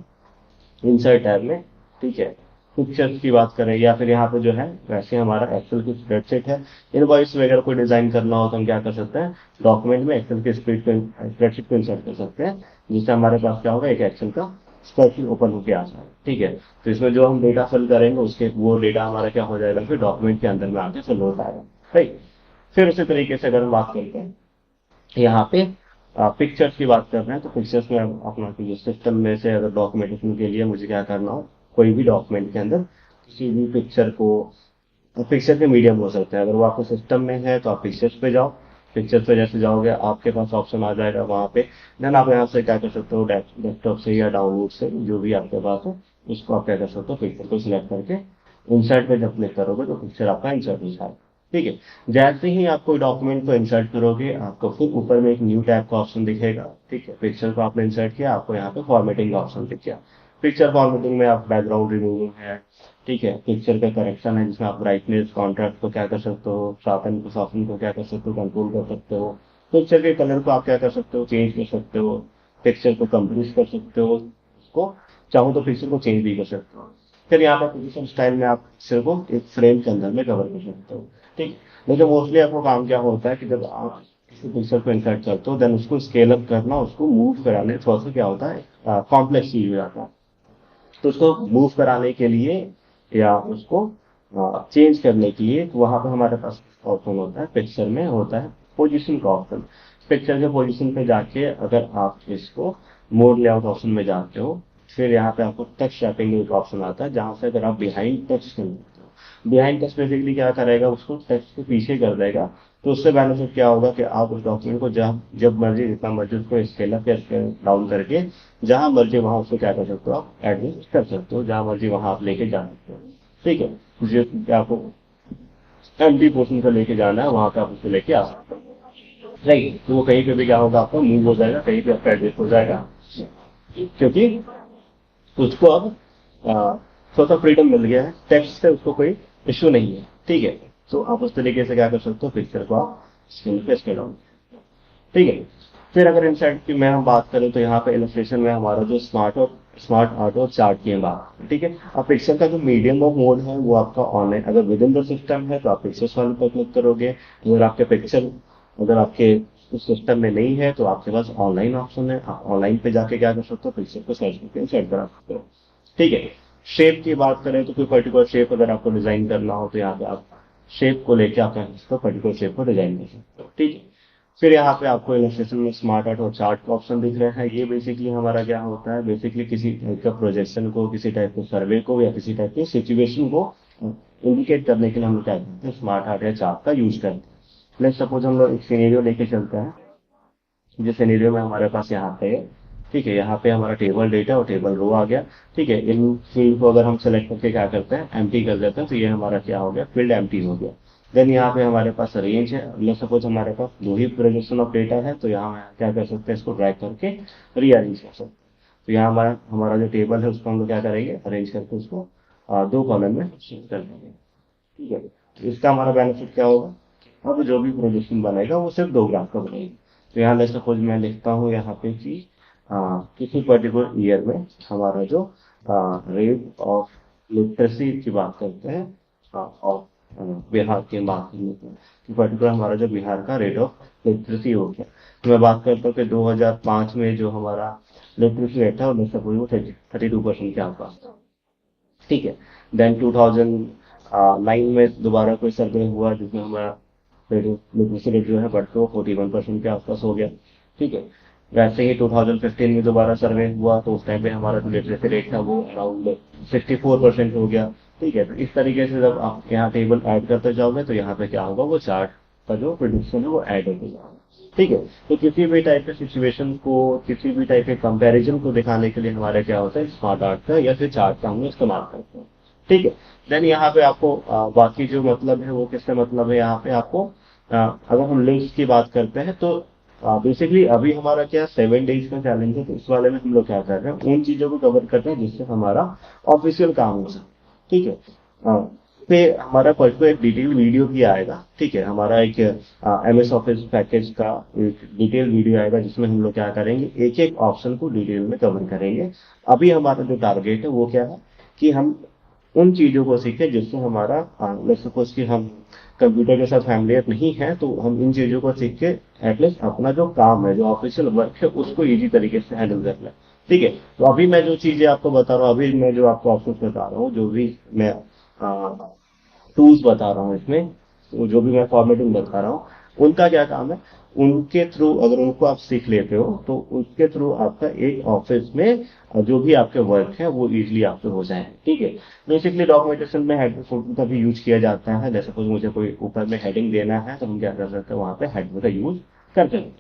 इंसर्ट टैब में, ठीक है, पिक्चर्स की बात करें, या फिर यहाँ पे जो है, वैसे हमारा एक्सेल की स्प्रेडशीट है, इनवॉइस वगैरह कोई डिजाइन करना हो तो हम क्या कर सकते हैं, डॉक्यूमेंट में एक्सेल की स्प्रेडशीट को इंसर्ट कर सकते हैं, जिससे हमारे पास क्या होगा, एक एक्सेल का स्प्रेडशीट ओपन होकर आ जाए। ठीक है, तो इसमें जो हम डेटा फिल करेंगे, उसके वो डेटा हमारा क्या हो जाएगा, फिर डॉक्यूमेंट के अंदर में आके फिल हो जाएगा। राइट, फिर उसी तरीके से अगर हम बात करते हैं यहाँ पे पिक्चर्स की बात कर रहे हैं, तो पिक्चर्स में अपना सिस्टम में से अगर डॉक्यूमेंटेशन के लिए मुझे क्या करना हो, कोई भी डॉक्यूमेंट के अंदर किसी भी पिक्चर को, पिक्चर के मीडियम हो सकते हैं, अगर वो आपके सिस्टम में है तो आप पिक्चर्स पे जाओ, पिक्चर्स पे जैसे जाओगे आपके पास ऑप्शन आ जाएगा वहां पे, देन आप यहाँ से क्या कर सकते हो, डेस्कटॉप से या डाउनलोड से जो भी आपके पास हो, उसको आप क्या कर सकते हो, पिक्चर को सिलेक्ट करके इंसर्ट पे जब क्लिक करोगे तो पिक्चर आपका इंसर्ट हो जाएगा। ठीक है, जैसे ही आप कोई डॉक्यूमेंट को इंसर्ट करोगे, आपको फिर ऊपर में एक न्यू टैब का ऑप्शन दिखेगा। ठीक है, पिक्चर को आपने इंसर्ट किया, आपको यहाँ पे फॉर्मेटिंग का ऑप्शन दिख गया। पिक्चर फॉर्मेटिंग में आप बैकग्राउंड रिमूविंग है, ठीक है, पिक्चर का करेक्शन है, जिसमें आप ब्राइटनेस कॉन्ट्रास्ट को क्या कर सकते हो, शार्पन को क्या कर सकते हो, कंट्रोल कर सकते हो, पिक्चर के कलर को आप क्या कर सकते हो, चेंज कर सकते हो, पिक्चर को कंप्रेस कर सकते हो, उसको चाहो तो पिक्चर को चेंज भी कर सकते हो। फिर यहाँ पर पोजिशन स्टाइल में आप पिक्चर को एक फ्रेम के अंदर में कवर कर सकते हो। ठीक, लेकिन मोस्टली आपको काम क्या होता है कि जब आप किसी पिक्चर को इंसर्ट करते हो, देन उसको स्केल अप करना, उसको मूव कराने, थोड़ा सा क्या होता है, कॉम्प्लेक्स चीज हो जाता है। तो उसको मूव कराने के लिए या उसको चेंज करने के लिए, तो वहां पर हमारे पास ऑप्शन होता है, पिक्चर में होता है पोजीशन का ऑप्शन। पिक्चर के पोजीशन पे जाके अगर आप इसको मोड लेआउट ऑप्शन में जाते हो, फिर यहाँ पे आपको टेक्स्ट शैपिंग का ऑप्शन आता है, जहां से अगर आप बिहाइंड टेक्स्ट कर देते हो, बिहाइंड टेक्स्ट बेसिकली क्या करेगा, उसको टेक्स्ट के पीछे कर देगा। तो उससे बेनिफिट क्या होगा कि आप उस डॉक्यूमेंट को जब जब मर्जी, जितना मर्जी उसको स्केल अप या स्केल डाउन करके, जहां मर्जी वहां उसको क्या कर सकते हो, आप एडजस्ट कर सकते हो, जहां मर्जी वहां आप लेके जा सकते हो। ठीक है, जो आपको एम्प्टी पोर्शन को लेके जाना है, वहां पे आप उसको लेके आ सकते हो। राइट, तो वो कहीं पे भी क्या होगा, आपका मूव हो जाएगा, कहीं पे आपका एडजस्ट हो जाएगा, क्योंकि उसको अब थोड़ा सा फ्रीडम मिल गया है, टेक्स्ट से उसको कोई इश्यू नहीं है। ठीक है, तो आप उस तरीके से क्या कर सकते हो, पिक्चर को आप स्क्रीन पे स्केल डाउन। ठीक है, फिर अगर इंसर्ट की मैं हम बात करें, तो यहाँ पे इलस्ट्रेशन में हमारा जो स्मार्ट आर्ट और चार्ट की बात। ठीक है, अब पिक्चर का जो मीडियम ऑफ मोड है वो आपका ऑनलाइन, अगर विद इन द सिस्टम है तो आप पिक्चर्स वाले पर क्लिक करोगे, अगर आपके पिक्चर अगर आपके उस सिस्टम में नहीं है तो आपके पास ऑनलाइन ऑप्शन है, आप ऑनलाइन पे जाके क्या कर सकते हो, पिक्चर को सर्च करके इंसर्ट करा सकते हो। ठीक है, शेप की बात करें तो कोई पर्टिकुलर शेप अगर आपको डिजाइन करना हो, तो यहाँ पे आप शेप को लेके आप क्या कर सकते हो, पर्टिकुलर शेप को डिजाइन कर सकते हो। ठीक है, फिर यहाँ पे आपको इलस्ट्रेशन में स्मार्ट आर्ट और चार्ट का ऑप्शन दिख रहा है। ये बेसिकली हमारा क्या होता है, बेसिकली किसी टाइप का प्रोजेक्शन को, किसी टाइप के सर्वे को या किसी टाइप के सिचुएशन को इंडिकेट करने के लिए हम लोग क्या करते हैं, स्मार्ट आर्ट या चार्ट का यूज करते हैं। लेट्स सपोज हम लोग एक सिनेरियो लेके चलते हैं। जिस सिनेरियो में हमारे पास यहाँ पे है, ठीक है, यहाँ पे हमारा टेबल डेटा और टेबल रो आ गया। ठीक है, इन फील्ड को अगर हम सेलेक्ट करके क्या करते हैं, एम्प्टी कर देते हैं, तो ये हमारा क्या हो गया, फील्ड एम्प्टी हो गया। देन यहाँ पे हमारे पास रेंज है। लेट्स सपोज हमारे पास दो ही प्रोजेक्शन ऑफ डेटा है, तो यहाँ क्या कर सकते हैं, इसको ड्रैग करके रीअरेंज कर सकते हैं। तो यहाँ हमारा हमारा जो टेबल है उसको हम लोग क्या करेंगे, अरेंज करके उसको दो कॉलम में शिफ्ट कर देंगे। ठीक है, तो इसका हमारा बेनिफिट क्या होगा, अब जो भी प्रोजेक्शन बनेगा वो सिर्फ दो ग्राफ का बनेगा। तो यहाँ लेट्स सपोज मैं लिखता हूँ यहाँ पे कि किसी पर्टिकुलर ईयर में हमारा जो रेट ऑफ लिटरेसी की बात करते हैं, और बिहार की बात करते हैं कि पर्टिकुलर हमारा जो बिहार का रेट ऑफ लिटरेसी हो गया। तो मैं बात करता हूँ कि 2005 में जो हमारा लिटरेसी रेट था वो लेट्स सपोज वो 32% के आसपास था। ठीक है, देन 2009 में दोबारा कोई सर्वे हुआ जिसमें हमारा लिटरेसी रेट जो है बढ़ के 41% के आसपास हो गया। ठीक है, वैसे ही 2015 में दोबारा सर्वे हुआ तो उस टाइम पे हमारा जो लिटरेसी रेट था वो अराउंड 64% हो गया। ठीक है, तो इस तरीके से जब आप यहाँ टेबल ऐड करते जाओगे तो यहाँ पे क्या होगा, वो चार्ट का जो प्रिडिक्शन है वो ऐड होते जाएगा। ठीक है, तो किसी भी टाइप के सिचुएशन को, किसी भी टाइप के कंपैरिजन को दिखाने के लिए हमारे क्या होता है, स्मार्ट आर्ट का या फिर चार्ट का हम लोग इस्तेमाल करते हैं। ठीक है, देन यहाँ पे आपको बाकी जो मतलब है वो किससे मतलब है, यहाँ पे आपको अगर हम लिंक्स की बात करते हैं तो बेसिकली अभी हमारा क्या 7 डेज का चैलेंज है, तो इस वाले में हम लोग क्या कर रहे हैं, उन चीजों को कवर करते हैं जिससे हमारा ऑफिशियल काम हो सके। ठीक है, पे हमारा परसों एक डिटेल वीडियो भी आएगा। ठीक है, हमारा एक MS ऑफिस पैकेज का एक डिटेल वीडियो आएगा जिसमें हम लोग क्या करेंगे, एक एक ऑप्शन को डिटेल में कवर करेंगे। अभी हमारा जो टारगेट है वो क्या है कि हम उन चीजों को सीखें जिससे हमारा, लेट्स सपोज कि हम कंप्यूटर के साथ फैमिलियर नहीं है तो हम इन चीजों को सीख के एटलीस्ट अपना जो काम है, जो ऑफिशियल वर्क है, उसको इजी तरीके से हैंडल कर लें। ठीक है, तो अभी मैं जो चीजें आपको बता रहा हूँ, अभी मैं जो आपको ऑप्शन बता रहा हूँ, जो भी मैं टूल्स बता रहा हूँ इसमें, वो जो भी मैं फॉर्मेटिंग बता रहा हूँ, उनका क्या काम है, उनके थ्रू अगर उनको आप सीख लेते हो तो उसके थ्रू आपका एक ऑफिस में जो भी आपके वर्क है वो इजीली आपके हो जाए। ठीक है, बेसिकली डॉक्यूमेंटेशन में हेडर फोल्डर का भी यूज किया जाता है। जैसे कुछ मुझे कोई ऊपर में हेडिंग देना है तो हम क्या कर सकते हैं, वहां पे हेडर का यूज करते हैं।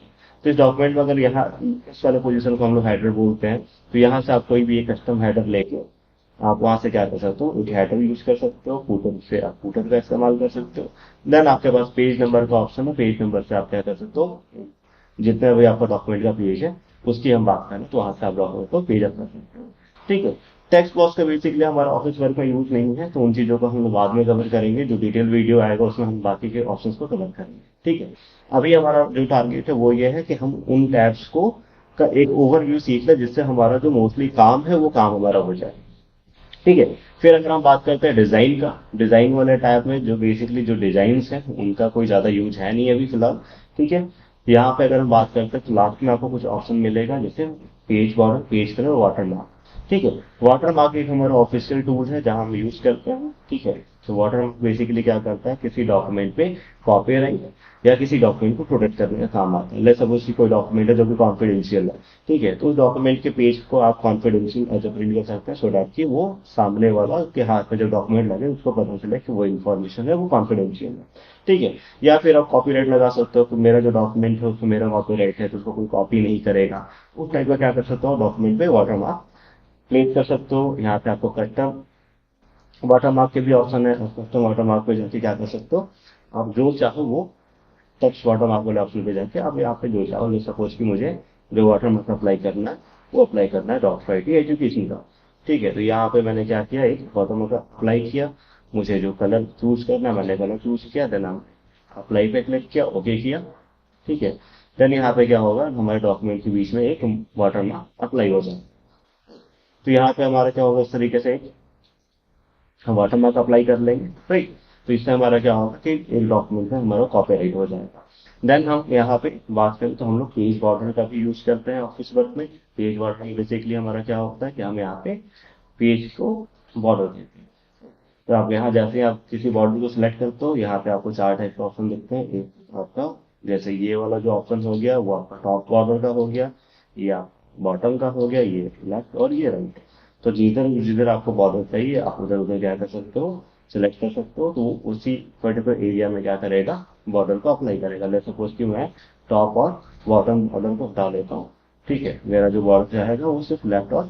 तो इस डॉक्यूमेंट में अगर यहाँ इस वाले पोजीशन को हम लोग हेडर बोलते हैं, तो यहाँ से आप कोई भी एक कस्टम हेडर लेके आप वहां से क्या कर सकते हो, एक हेडर यूज कर सकते हो, फूटर से आप फूटर का इस्तेमाल कर सकते हो। देन आपके पास पेज नंबर का ऑप्शन है, पेज नंबर से आप क्या कर सकते हो, जितना भी आपका डॉक्यूमेंट का पेज है उसकी हम बात करें तो वहां से आप डॉक्यूमेंट को पेज अप कर सकते हो। ठीक है, टेक्स्ट बॉक्स का बेसिकली हमारा ऑफिस वर्क में यूज नहीं है, तो उन चीजों को हम बाद में कवर करेंगे। जो डिटेल वीडियो आएगा उसमें हम बाकी के ऑप्शंस को कवर करेंगे। ठीक है, अभी हमारा जो टारगेट है वो ये है कि हम उन टैब्स को का एक ओवरव्यू सीख लें जिससे हमारा जो मोस्टली काम है वो काम हमारा हो जाए। ठीक है, फिर अगर हम बात करते हैं डिजाइन का, डिजाइन वाले टैब में जो बेसिकली जो डिजाइन है उनका कोई ज्यादा यूज है नहीं अभी फिलहाल। ठीक है, यहाँ पे अगर हम बात करते हैं तो लास्ट में आपको कुछ ऑप्शन मिलेगा जैसे page border, page colour, water mark. ठीक है, वाटर मार्क एक हमारा ऑफिशियल टूल है जहां हम यूज करते हैं। ठीक है, तो वाटर मार्क बेसिकली क्या करता है, किसी डॉक्यूमेंट पे कॉपीराइट या किसी डॉक्यूमेंट को प्रोटेक्ट करने का काम आता है। लेट्स सपोज कोई डॉक्यूमेंट है जो कि कॉन्फिडेंशियल है। ठीक है, तो उस डॉक्यूमेंट के पेज को आप कॉन्फिडेंशियल एज ए प्रिंट कर सकते हैं, सो दैट कि वो सामने वाला के हाथ में जो डॉक्यूमेंट लगे उसको पता चले कि वो इन्फॉर्मेशन है वो कॉन्फिडेंशियल है। ठीक है, या फिर आप कॉपीराइट लगा सकते हो कि मेरा जो डॉक्यूमेंट है उसमें मेरा कॉपीराइट है तो उसको कोई कॉपी नहीं करेगा। उस टाइप का क्या कर सकते हो, डॉक्यूमेंट पे वाटर मार्क प्लेस कर सकते हो। यहाँ पे आपको कस्टम वाटर मार्क के भी ऑप्शन है, कस्टम वाटर मार्क पे जाके क्या कर सकते हो, आप जो चाहो वो टेक्स्ट वाटर मार्क वाले ऑप्शन पे जाके आप यहाँ पे जो चाहो, जो सपोज कि मुझे जो वाटर मार्क अप्लाई करना है वो अप्लाई करना है डॉक्टर आईटी एजुकेशन का। ठीक है, तो यहाँ पे मैंने क्या किया, एक वाटर मार्क अप्लाई किया, मुझे जो कलर चूज करना है मैंने कलर चूज किया, देन अप्लाई पे क्लिक किया, ओके किया। ठीक है, देन यहाँ पे क्या होगा, हमारे डॉक्यूमेंट के बीच में एक वाटर मार्क अप्लाई हो जाए। तो यहाँ पे हमारा क्या होगा, इस तरीके से हम वाटर मार्क अप्लाई कर लेंगे। राइट, तो इससे हमारा क्या होगा कि एक डॉक्यूमेंट में हमारा कॉपीराइट हो जाएगा। देन हम यहाँ पे बात करें तो हम लोग पेज बॉर्डर का भी यूज करते हैं ऑफिस वर्क में। पेज बॉर्डर में बेसिकली हमारा क्या होता है कि हम यहाँ पे पेज को बॉर्डर देते हैं। तो आप यहाँ जैसे आप किसी बॉर्डर को सिलेक्ट करते हो, यहाँ पे आपको चार टाइप के ऑप्शन दिखते हैं। एक आपका जैसे ये वाला जो ऑप्शन हो गया वो आपका टॉप बॉर्डर का हो गया, या बॉटम का हो गया, ये लेफ्ट और ये राइट। तो जिधर जिधर आपको बॉर्डर चाहिए आप उधर उधर क्या कर सकते हो, सिलेक्ट कर सकते हो, तो वो उसी पर्टिकुलर एरिया में क्या करेगा, बॉर्डर को अप्लाई करेगा। जैसे सपोज कि मैं टॉप और बॉटम बॉर्डर को हटा लेता हूँ, ठीक है, मेरा जो बॉर्डर रहेगा वो सिर्फ लेफ्ट और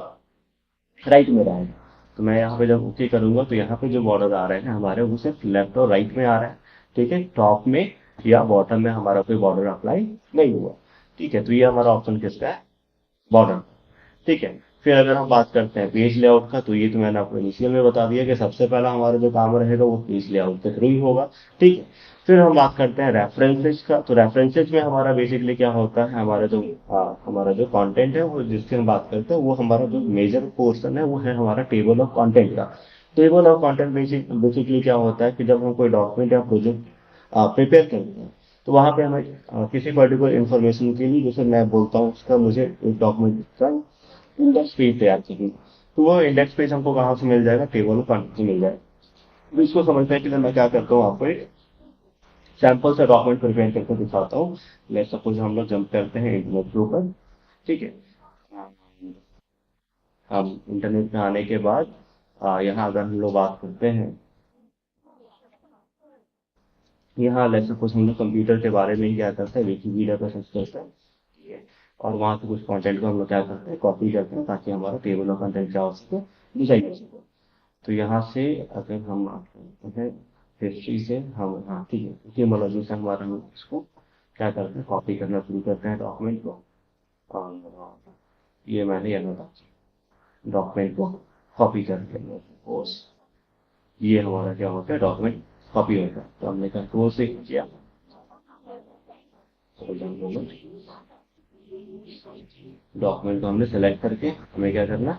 राइट में रहेगा। तो मैं यहाँ पे जब ओके करूंगा तो यहाँ पे जो बॉर्डर आ रहे हैं हमारे वो सिर्फ लेफ्ट और राइट में आ रहा है, ठीक है, टॉप में या बॉटम में हमारा कोई बॉर्डर अप्लाई नहीं हुआ। ठीक है, तो ये हमारा ऑप्शन किसका है, बॉर्डर। ठीक है, फिर अगर हम बात करते हैं पेज लेआउट का, तो ये तो मैंने आपको इनिशियल में बता दिया कि सबसे पहला हमारा जो काम रहेगा वो पेज लेआउट के थ्रू ही होगा। ठीक है, फिर हम बात करते हैं रेफरेंसेस का। तो रेफरेंसेस में हमारा बेसिकली क्या होता है, हमारा जो कंटेंट है वो जिसकी हम बात करते हैं वो हमारा जो मेजर पोर्शन है वो है हमारा टेबल ऑफ कंटेंट का। टेबल ऑफ कंटेंट बेसिकली क्या होता है कि जब हम कोई डॉक्यूमेंट या प्रोजेक्ट प्रिपेयर करते हैं, तो वहां पे हमें किसी पर्टिकुलर इंफॉर्मेशन के लिए, जैसे मैं बोलता हूँ उसका मुझे एक डॉक्यूमेंट का इंडेक्स पेज तैयार चाहिए, तो वो इंडेक्स पेज हमको कहाँ से मिल जाएगा, टेबल ऑफ कंटेंट से मिल जाएगा। तो इसको समझने के लिए मैं क्या करता हूँ, आपको एक सैंपल से डॉक्यूमेंट प्रिपेयर करके दिखाता हूँ। लेट्स सपोज हम लोग जंप करते हैं इंटरनेट के ऊपर। ठीक है, हम इंटरनेट में आने के बाद यहाँ अगर हम लोग बात करते हैं, यहाँ लेट्स सपोज हम लोग कंप्यूटर के बारे में ही क्या करते हैं, विकिपीडिया पर सर्च करते हैं, ठीक है, और वहाँ से कुछ कंटेंट को हम लोग क्या करते हैं, कॉपी करते हैं, ताकि हमारा टेबल ऑफ कंटेंट क्या हो सके, डिजाइन हो सके। तो यहाँ से अगर हम करते हैं हिस्ट्री से, हम हाँ ठीक है, इटिमोलॉजी से हमारा हम इसको क्या करते हैं, कॉपी करना शुरू करते हैं डॉक्यूमेंट को। और ये मैंने यहाँ था, डॉक्यूमेंट को कॉपी करके पोस्ट, ये हमारा क्या होता है, डॉक्यूमेंट कॉपी होता है। तो हमने कंट्रोल से किया, डॉक्यूमेंट को हमने सेलेक्ट करके हमें क्या करना,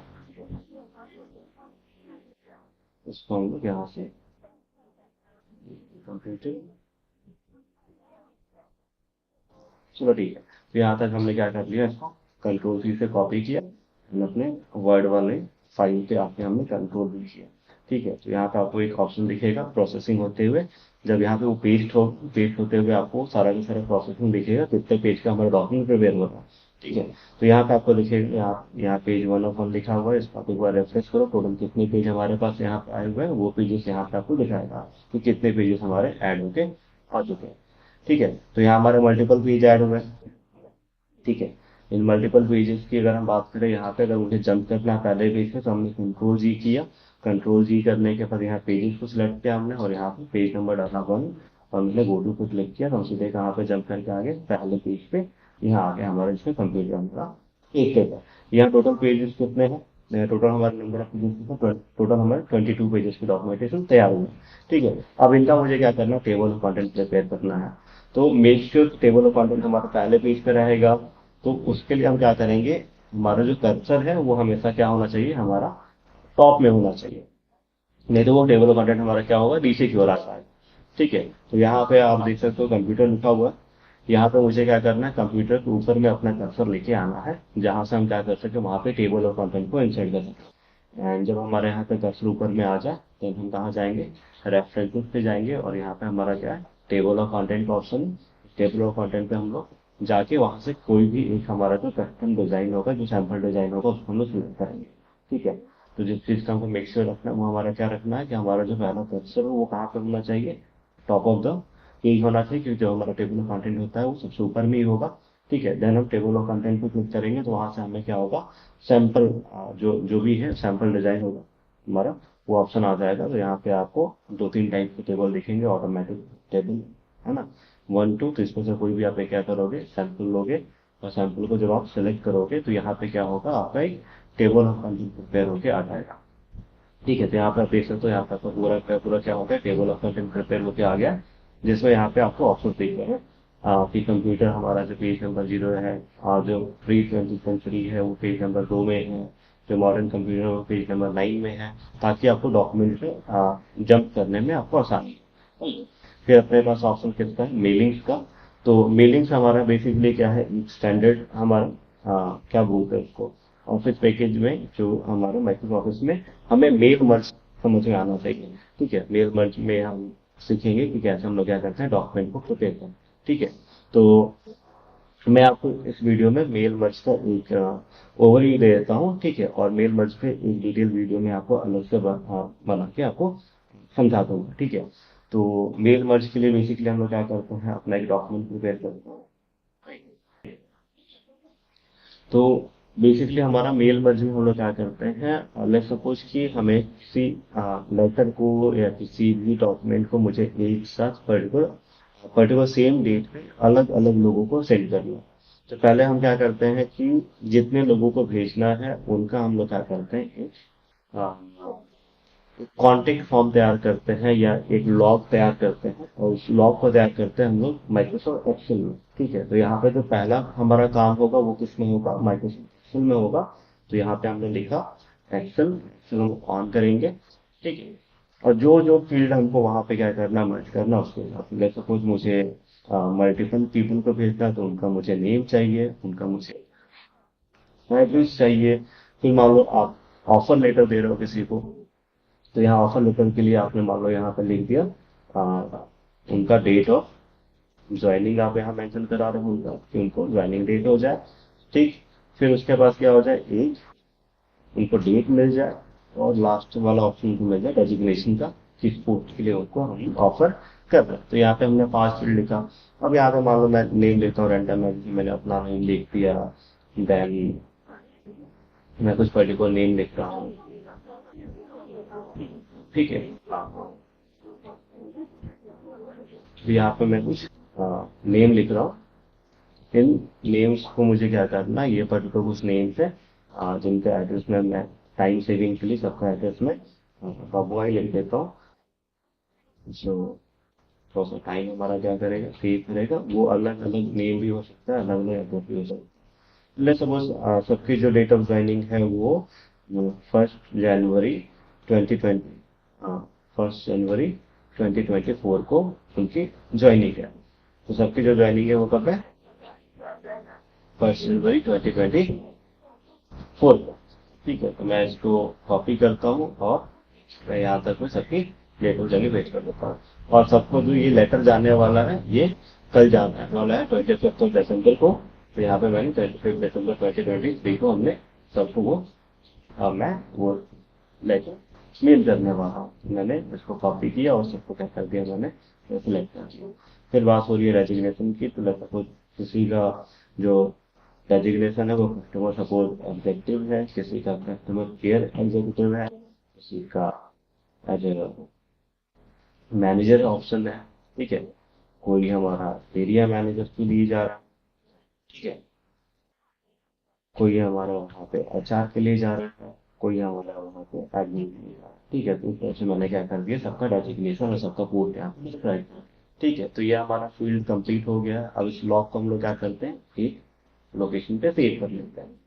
इसको हम लोग यहाँ से कंप्यूटर, चलो ठीक है, तो यहाँ तक हमने क्या कर लिया, इसको कंट्रोल सी से कॉपी किया, हमने अपने वर्ड वाले फाइल पे आके हमने कंट्रोल भी किया। ठीक है, तो यहाँ पे आपको एक ऑप्शन दिखेगा प्रोसेसिंग होते हुए। जब यहाँ पे वो पेस्ट होते हुए आपको सारा का सारा प्रोसेसिंग दिखेगा, कितने पेज का हमारा डॉक्यूमेंट प्रिपेयर हो रहा है। ठीक है, तो यहाँ पे आपको दिखेगा, यहाँ पेज 1 ऑफ 1 लिखा हुआ है, इसको आप एक बार रेफ्रेश करो, टोटल कितने पेज हमारे पास यहाँ पे आए हुए हैं, वो पेजेस यहाँ पे आपको दिखाएगा कि कितने पेजेस हमारे ऐड होके आ चुके हैं। ठीक है, तो यहाँ हमारे मल्टीपल पेज ऐड हुए हैं। ठीक है, इन मल्टीपल पेजेस की अगर हम बात करें, यहाँ पे अगर मुझे जंप करना है पहले पेज पे, तो हमने कंट्रोल जी किया, कंट्रोल जी करने के बाद यहाँ पेजेस को सिलेक्ट किया हमने, और यहाँ पे पेज नंबर डाला 1, और हमने गो टू पे क्लिक किया, तो हम सीधे कहाँ पे जंप करके आगे पहले पेज पे, यहाँ आगे हमारा इसमें कंप्लीट हमारा एक पेज है। यहाँ टोटल पेजेस कितने हैं, टोटल हमारे नंबर ऑफ पेजेस, टोटल हमारे 22 पेजेस की डॉक्यूमेंटेशन तैयार हुई है। ठीक है, अब इनका मुझे क्या करना है, टेबल ऑफ कंटेंट प्रिपेयर करना है। तो make sure table of content हमारा पहले पेज पे रहेगा। तो उसके लिए हम क्या करेंगे, हमारा जो कर्सर है वो हमेशा क्या होना चाहिए, हमारा टॉप में होना चाहिए, नहीं तो वो टेबल ऑफ कंटेंट हमारा क्या होगा, नीचे की ओर आता है। ठीक है, तो यहाँ पे आप देख सकते हो कंप्यूटर लिखा हुआ है, यहाँ पे मुझे क्या करना है, कंप्यूटर के ऊपर में अपना कर्सर लेके आना है, जहां से हम क्या कर सके, वहां पे टेबल ऑफ कंटेंट को इंसर्ट कर सकें। एंड जब हमारे यहाँ पे कर्सर ऊपर में आ जाए, तो हम कहाँ जाएंगे, रेफरेंसेस पे जाएंगे, और यहाँ पे हमारा क्या है, टेबल ऑफ कंटेंट का ऑप्शन। टेबल ऑफ कंटेंट पे हम लोग जाके वहां से कोई भी एक हमारा जो कस्टम डिजाइन होगा, जो सैंपल डिजाइन होगा, उसको हम लोग सिलेक्ट करेंगे। ठीक है, तो जिस चीज का हमको मेक श्योर रखना है वो हमारा क्या रखना है, कि हमारा जो पहला कर्सर है वो कहाँ पे होना चाहिए, टॉप ऑफ द पेज होना चाहिए, क्योंकि जो हमारा टेबल ऑफ कंटेंट होता है वो सबसे ऊपर में ही होगा। ठीक है, देन हम टेबल ऑफ कंटेंट पे क्लिक करेंगे, तो वहां से हमें क्या होगा, सैंपल जो जो भी है सैंपल डिजाइन होगा हमारा, वो ऑप्शन आ जाएगा। तो यहाँ पे आपको 2-3 टाइप के टेबल दिखेंगे, ऑटोमेटिक टेबल, है ना, 1-2। तो इसमें से कोई भी आप क्या करोगे, सैंपल लोगे, और सैंपल को जब आप सेलेक्ट करोगे तो यहाँ पे क्या होगा, आपका एक टेबल ऑफ कंटेंट प्रिपेयर होके आ जाएगा। ठीक है, तो यहाँ पे आप देख सकते हो, यहाँ पे आपका पूरा का पूरा क्या हो गया, टेबल ऑफ कंटेंट प्रिपेयर होके आ गया, जिसमें यहाँ पे आपको ऑप्शन दिख रहे हैं कि कंप्यूटर हमारा जो पेज नंबर 0 है, और जो प्री 20th सेंचुरी है वो पेज नंबर 2 में है, जो मॉडर्न कंप्यूटर वो पेज नंबर 9 में है, ताकि आपको डॉक्यूमेंट में जंप करने में आपको आसानी हो। फिर अपने पास ऑप्शन किसका है, मेलिंग्स का। तो मेलिंग्स हमारा बेसिकली क्या है, स्टैंडर्ड हमारा क्या बोलते हैं उसको, ऑफिस पैकेज में, जो हमारे माइक्रोसॉफ्ट ऑफिस में हमें मेल मर्ज समझ में आना चाहिए। ठीक है, मेल मर्ज में हम सीखेंगे कि कैसे हम लोग क्या करते हैं, डॉक्यूमेंट को प्रिपेयर करते हैं। ठीक है, तो मैं आपको इस वीडियो में मेल मर्ज का एक ओवरव्यू दे देता हूँ, ठीक है, और मेल मर्ज पे एक डिटेल वीडियो में आपको अलग से बना के आपको समझा दूंगा, ठीक है। तो मेल मर्ज के लिए बेसिकली हम लोग क्या करते हैं, अपना एक डॉक्यूमेंट प्रिपेयर करते हैं। तो बेसिकली हमारा मेल मर्ज में हम लोग क्या करते हैं, लेट्स सपोज कि हमें किसी लेटर को या किसी भी डॉक्यूमेंट को मुझे एक साथ पर्टिकुलर पर्टिकुलर सेम डेट पे अलग अलग लोगों को सेंड करना है। तो पहले हम क्या करते हैं कि जितने लोगों को भेजना है उनका हम लोग क्या करते हैं, एक कॉन्टेक्ट फॉर्म तैयार करते हैं या एक लॉग तैयार करते हैं, और उस लॉग को तैयार करते हैं हम लोग माइक्रोसॉफ्ट एक्सेल में, ठीक है। तो यहाँ पे जो पहला हमारा काम होगा वो किस में होगा, माइक्रोसॉफ्ट एक्सेल में होगा। तो यहाँ पे हमने लिखा एक्सेल, एक्सेल हम ऑन करेंगे, ठीक है। और जो जो फील्ड हमको वहाँ पे क्या करना, मर्ज करना, उसको लेट्स सपोज मुझे मल्टीपल पीपल को भेजना है, तो उनका मुझे नेम चाहिए, उनका मुझे एड्रेस चाहिए। फिर मान लो आप ऑफर लेटर दे रहे हो किसी को, तो यहाँ ऑफर लेटर के लिए आपने मान लो यहाँ पे लिख दिया उनका डेट ऑफ ज्वाइनिंग, आप यहाँ मेंशन करा रहे हो उनका कि उनको ज्वाइनिंग डेट हो जाए, ठीक। फिर उसके बाद क्या हो जाए, एक उनको डेट मिल जाए, और लास्ट वाला ऑप्शन उनको मिल जाए डेजिग्नेशन का, किस पोस्ट के लिए उनको हम ऑफर कर रहे हैं। तो यहाँ पे हमने 5 फील्ड लिखा। अब यहाँ पे मान लो मैं नेम लेता हूँ रैंडम, मैंने अपना नेम लिख दिया, देन मैं कुछ पर्टिकुलर नेम लिख रहा हूँ, ठीक है। तो यहाँ पे मैं कुछ नेम लिख रहा हूँ। इन नेम्स को मुझे क्या करना है, ये पर्टिकुलर कुछ नेम्स है जिनका एड्रेस में मैं टाइम सेविंग के लिए सबका एड्रेस में बबुआई लिख देता हूँ। जो थोड़ा सा टाइम हमारा क्या करेगा, सेव करेगा। वो अलग अलग नेम भी हो सकता है, अलग अलग एड्रेस भी हो सकता है। लेट्स सपोज सबकी जो डेट ऑफ ज्वाइनिंग है वो 1 जनवरी 2020, 1 जनवरी 2024 को उनकी ज्वाइनिंग है। तो सबकी जो ज्वाइनिंग है वो कब है, 1 जनवरी 2024 को, ठीक है। तो मैं इसको कॉपी करता हूँ और मैं यहाँ तक मैं सबकी डेट ऑफ जगह भेज कर देता हूँ। और सबको जो ये लेटर जाने वाला है, ये कल जाने वाला है 25 दिसंबर को। तो यहाँ पे मैंने 25 दिसंबर 2023 को हमने सबको वो मैं वो लेटर मेल करने वाला हूँ। मैंने इसको कॉपी किया और सबको क्या कर दिया, मैंने सिलेक्ट कर दिया। फिर बात हो रही है रेजिग्नेशन की। तो सपोज किसी का जो डेजिग्नेशन है वो कस्टमर सपोर्ट एग्जीक्यूटिव है, किसी का कस्टमर केयर एग्जीक्यूटिव है, किसी का एज ए मैनेजर ऑप्शन है, ठीक है। कोई हमारा एरिया मैनेजर के लिए जा रहा है, ठीक है। कोई हमारा वहाँ पे एचआर के लिए जा रहा है, कोई हमारा वहाँ पे एडमिन के लिए जा रहा है, ठीक है। तो इस तरह से मैंने क्या कर दिया, सबका डेजिग्नेशन और सबका पोस्ट यहाँ पे डिस्क्राइब किया, ठीक है। तो ये हमारा फील्ड कंप्लीट हो गया है। अब इस लॉग को हम लोग क्या करते हैं, एक लोकेशन पे सेव कर लेते हैं।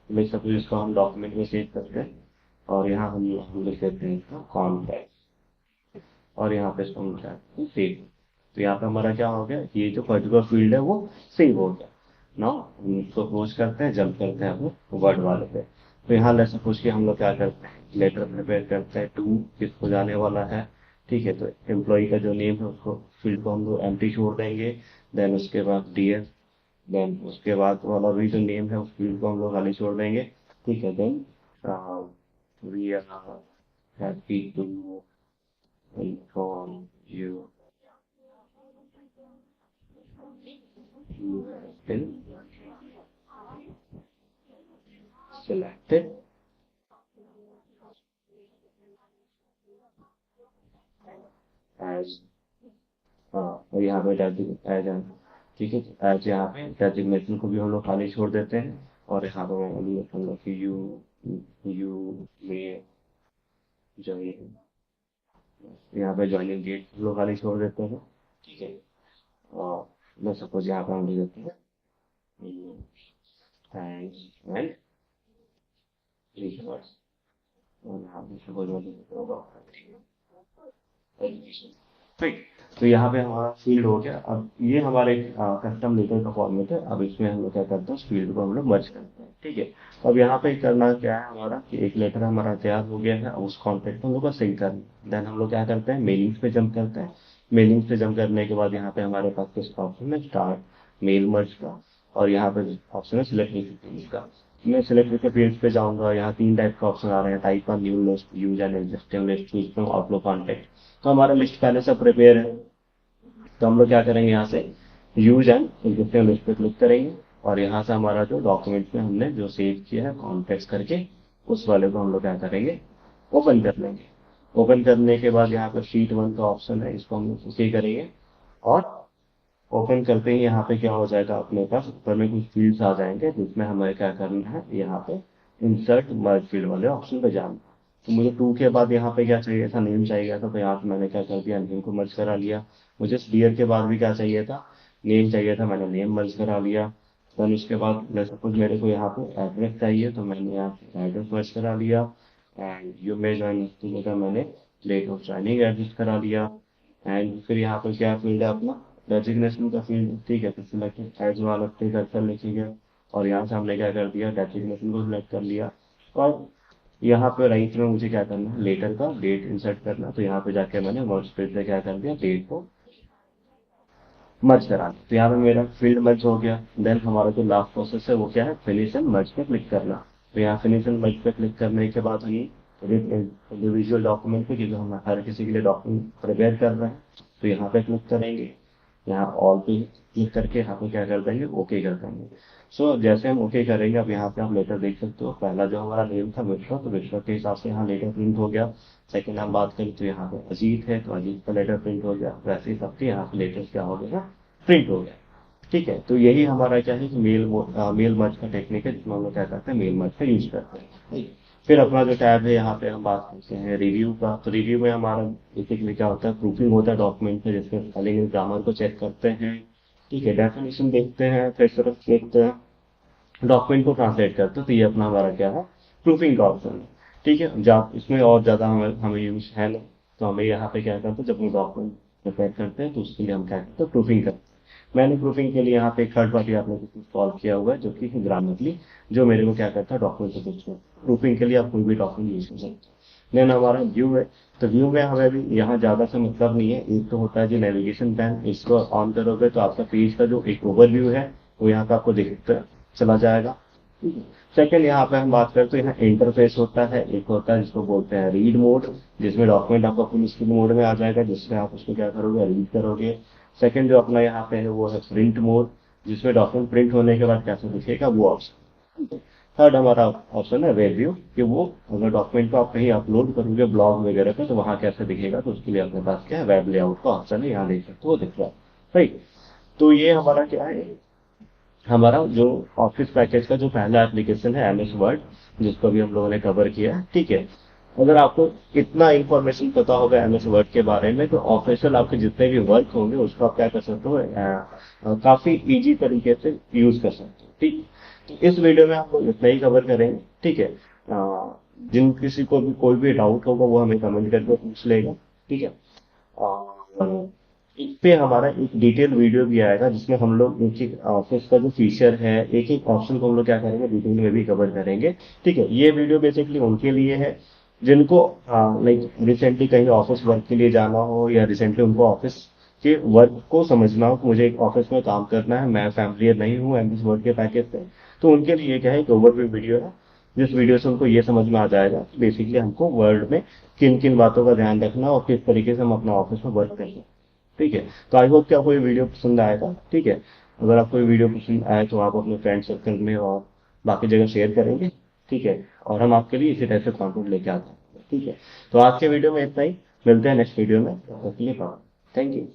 मैं सपोज इसको हम डॉक्यूमेंट में सेव करते हैं, और यहाँ हम लिख देते हैं इसका कॉन्टैक्ट, और यहाँ पे इसको हम लिखते हैं सेव। तो यहाँ पे हमारा क्या हो गया, ये जो पर्टिकुलर फील्ड है वो सेव हो गया। नाउ हम इसको क्लोज करते हैं, जंप करते हैं अपने वर्ड वाले पे। तो यहाँ लेट्स सपोज कि हम लोग क्या करते हैं, लेटर प्रिपेयर करते हैं टू किसको जाने वाला है, ठीक है। तो एम्प्लॉय का जो नेम है उसको फील्ड को हम लोग एम्प्टी छोड़ देंगे। देन उसके बाद डियर, देन उसके बाद वाला भी जो नेम है उस फील्ड को हम लोग खाली छोड़ देंगे, ठीक है। Then we are happy to inform you have been selected as और यहाँ पे एज ठीक है, एज यहाँ पे डेजिग्नेशन को भी हम लोग खाली छोड़ देते हैं। और यहाँ पे हम लोग कि यू में ज्वाइन, यहाँ पे ज्वाइनिंग डेट हम लोग खाली छोड़ देते हैं, ठीक है। और मैं सपोज यहाँ पे हम लिख देते हैं थैंक्स एंड रिगार्ड्स, और यहाँ पे सपोज मैं लिख देता हूँ एजुकेशन, ठीक। तो यहाँ पे हमारा फील्ड हो गया। अब ये हमारे कस्टम लेटर का फॉर्मेट है। अब इसमें हम लोग क्या करते हैं, उस फील्ड को हम लोग मर्ज करते हैं, ठीक है। तो अब यहाँ पे करना क्या है हमारा, कि एक लेटर हमारा तैयार हो गया है, अब उस कॉन्टेक्ट को हम लोग को सिंक करना है। देन हम लोग क्या करते हैं, मेलिंग्स पे जंप करते हैं। मेलिंग्स पे जंप करने के बाद यहाँ पे हमारे पास किस ऑप्शन में, स्टार्ट मेल मर्ज का, और यहाँ पे ऑप्शन है सिलेक्ट फील्ड का। मैं सिलेक्ट फील्ड पे जाऊंगा, यहाँ 3 टाइप का ऑप्शन आ रहे हैं, type of new list, use and existing list, choose from outlook contact. तो हमारा लिस्ट पहले से प्रिपेयर है, तो हम लोग क्या करेंगे, यहाँ से यूज एंड एग्जिस्टिंग लिस्ट पे क्लिक करेंगे, और यहाँ से हमारा जो डॉक्यूमेंट में हमने जो सेव किया है कॉन्टेक्ट करके, उस वाले को हम लोग क्या करेंगे, ओपन कर लेंगे। ओपन करने के बाद यहाँ पर शीट 1 का ऑप्शन है, इसको हम लोग ओके करेंगे, और ओपन करते ही यहाँ पे क्या हो जाएगा, अपने पास ऊपर में कुछ फील्ड्स आ जाएंगे, जिसमें हमें क्या करना है, यहाँ पे इंसर्ट मर्ज फील्ड वाले ऑप्शन पे जाना। तो मुझे 2 के बाद यहाँ पे क्या चाहिए था, नेम चाहिए था, तो यहाँ पे मैंने क्या कर दिया, नेम को मर्ज करा लिया। मुझे डियर के बाद भी क्या चाहिए था, नेम चाहिए था, मैंने नेम मर्ज करा लिया। देन उसके बाद सपोज मेरे को यहाँ पे एड्रेस चाहिए, तो मैंने यहाँ पे एड्रेस मर्ज करा लिया। एंड यू मे ज्वाइन का मैंने डेट ऑफ ज्वाइनिंग एडजस्ट करा लिया। एंड फिर यहाँ पे क्या फील्ड है अपना, डेजिग्नेशन का फील्ड, ठीक है, तो सिलेक्ट एज वाला पे कर्सर लिखिएगा, और यहाँ से हमने क्या कर दिया, डेजिग्नेशन को सिलेक्ट कर लिया। और यहाँ पे राइट में मुझे क्या करना है, लेटर का डेट इंसर्ट करना, तो यहाँ पे जाके मैंने वर्ड स्पेस से क्या कर दिया, डेट को मर्ज करा दिया। तो यहाँ पे मेरा फील्ड मर्ज हो गया। देन हमारा जो लास्ट प्रोसेस है वो क्या है, फिनिश एंड मर्ज पे क्लिक करना। तो यहाँ फिनिश एंड मर्ज पे क्लिक करने के बाद हम इंडिविजुअल डॉक्यूमेंट पे, क्योंकि हम हर किसी के लिए डॉक्यूमेंट प्रिपेयर कर रहे हैं, तो यहाँ पे क्लिक करेंगे, यहाँ ऑल पे क्लिक करके यहाँ पे क्या कर देंगे, ओके कर देंगे। सो जैसे हम ओके करेंगे, अब यहाँ पे आप लेटर देख सकते हो, पहला जो हमारा नेम था विश्वा, तो विश्वा के हिसाब से यहाँ लेटर प्रिंट हो गया। सेकंड हम बात करें तो यहाँ पे अजीत है, तो अजीत का लेटर प्रिंट हो गया। वैसे ही सबके यहाँ पे लेटर क्या हो गया, प्रिंट हो गया। ठीक है, तो यही हमारा क्या है कि मेल मर्ज का टेक्निक है, जिसमें हम लोग क्या करते हैं, मेल मर्ज का यूज करते हैं। ठीक। फिर अपना जो टैब है, यहाँ पे हम बात करते हैं रिव्यू का। तो रिव्यू में हमारा बेसिकली क्या होता है, प्रूफिंग होता है डॉक्यूमेंट में, जिसमें स्पेलिंग ग्रामर को चेक करते हैं। ठीक है, डेफिनेशन देखते हैं, फिर सिर्फ देखते हैं, डॉक्यूमेंट को ट्रांसलेट करते हैं। तो ये अपना हमारा क्या है, प्रूफिंग का ऑप्शन है। ठीक है, जब इसमें और ज्यादा हमें हमें यूज है नहीं, तो हमें यहाँ पे क्या करते हैं, जब हम डॉक्यूमेंट प्रिपेयर करते हैं, तो उसके लिए हम क्या करते हैं, प्रूफिंग करते हैं। मैंने प्रूफिंग के लिए यहाँ पे एक थर्ड पार्टी एप्लीकेशन इंस्टॉल किया हुआ है, जो कि ग्रामरली, जो मेरे को क्या करता है, डॉक्यूमेंट को कुछ प्रूफिंग के लिए आप कोई भी डॉक्यूमेंट यूज कर सकते हैं। देन हमारा व्यू है, तो व्यू में हमें भी यहाँ ज्यादा से मतलब नहीं है। एक तो होता है जो नेविगेशन पैन, इसको ऑन करोगे तो आपका पेज का जो एक ओवरव्यू है वो यहाँ पे आपको दिखता चला जाएगा। सेकंड, यहाँ पे हम बात करते हैं, यहाँ इंटरफेस होता है, एक होता है जिसको बोलते हैं रीड मोड, जिसमें डॉक्यूमेंट आपका फुल स्क्रीन मोड में आ जाएगा, जिसमें आप उसको क्या करोगे, रीड करोगे। सेकंड जो अपना यहाँ पे है वो है प्रिंट मोड, जिसमें डॉक्यूमेंट प्रिंट होने के बाद कैसे दिखेगा, वो ऑप्शन। थर्ड हमारा ऑप्शन है वेब व्यू, कि वो अगर डॉक्यूमेंट को आप कहीं अपलोड करोगे ब्लॉग वगैरह पे, तो वहां कैसे दिखेगा, तो उसके लिए अपने पास क्या है, वेब लेआउट का ऑप्शन है, यहाँ देख सकते हो, वो दिख रहा है। राइट, तो ये हमारा क्या है, हमारा जो ऑफिस पैकेज का जो पहला एप्लीकेशन है एमएस वर्ड, जिसको अभी हम लोगों ने कवर किया है। ठीक है, अगर आपको इतना इंफॉर्मेशन पता होगा एमएस वर्ड के बारे में, तो ऑफिशियल आपके जितने भी वर्क होंगे उसको आप क्या कर सकते हो, काफी इजी तरीके से यूज कर सकते हो। ठीक, तो इस वीडियो में हम लोग इतना ही कवर करेंगे। ठीक है, जिन किसी को भी कोई भी डाउट होगा वो हमें कमेंट करके पूछ लेगा। ठीक है, इस पे हमारा एक डिटेल वीडियो भी आएगा, जिसमें हम लोग एक एक ऑफिस का जो फीचर है, एक एक ऑप्शन को हम लोग क्या करेंगे, डिटेल में भी कवर करेंगे। ठीक है, ये वीडियो बेसिकली उनके लिए है जिनको लाइक रिसेंटली कहीं ऑफिस वर्क के लिए जाना हो, या रिसेंटली उनको ऑफिस के वर्क को समझना हो कि मुझे एक ऑफिस में काम करना है, मैं फैमिलियर नहीं हूँ एमएस वर्ड के पैकेज से, तो उनके लिए क्या है, एक ओवरव्यू वीडियो है, जिस वीडियो से उनको ये समझ में आ जाएगा बेसिकली हमको वर्ड में किन किन बातों का ध्यान रखना और किस तरीके से हम अपना ऑफिस में वर्क करेंगे। ठीक है, तो आई होप कि आपको ये वीडियो पसंद आएगा। ठीक है, अगर आपको ये वीडियो पसंद आए तो आप अपने फ्रेंड सर्कल में और बाकी जगह शेयर करेंगे। ठीक है, और हम आपके लिए इसी टाइप से कंटेंट लेके आते हैं। ठीक है, तो आज के वीडियो में इतना ही, मिलते हैं नेक्स्ट वीडियो में। Thank you.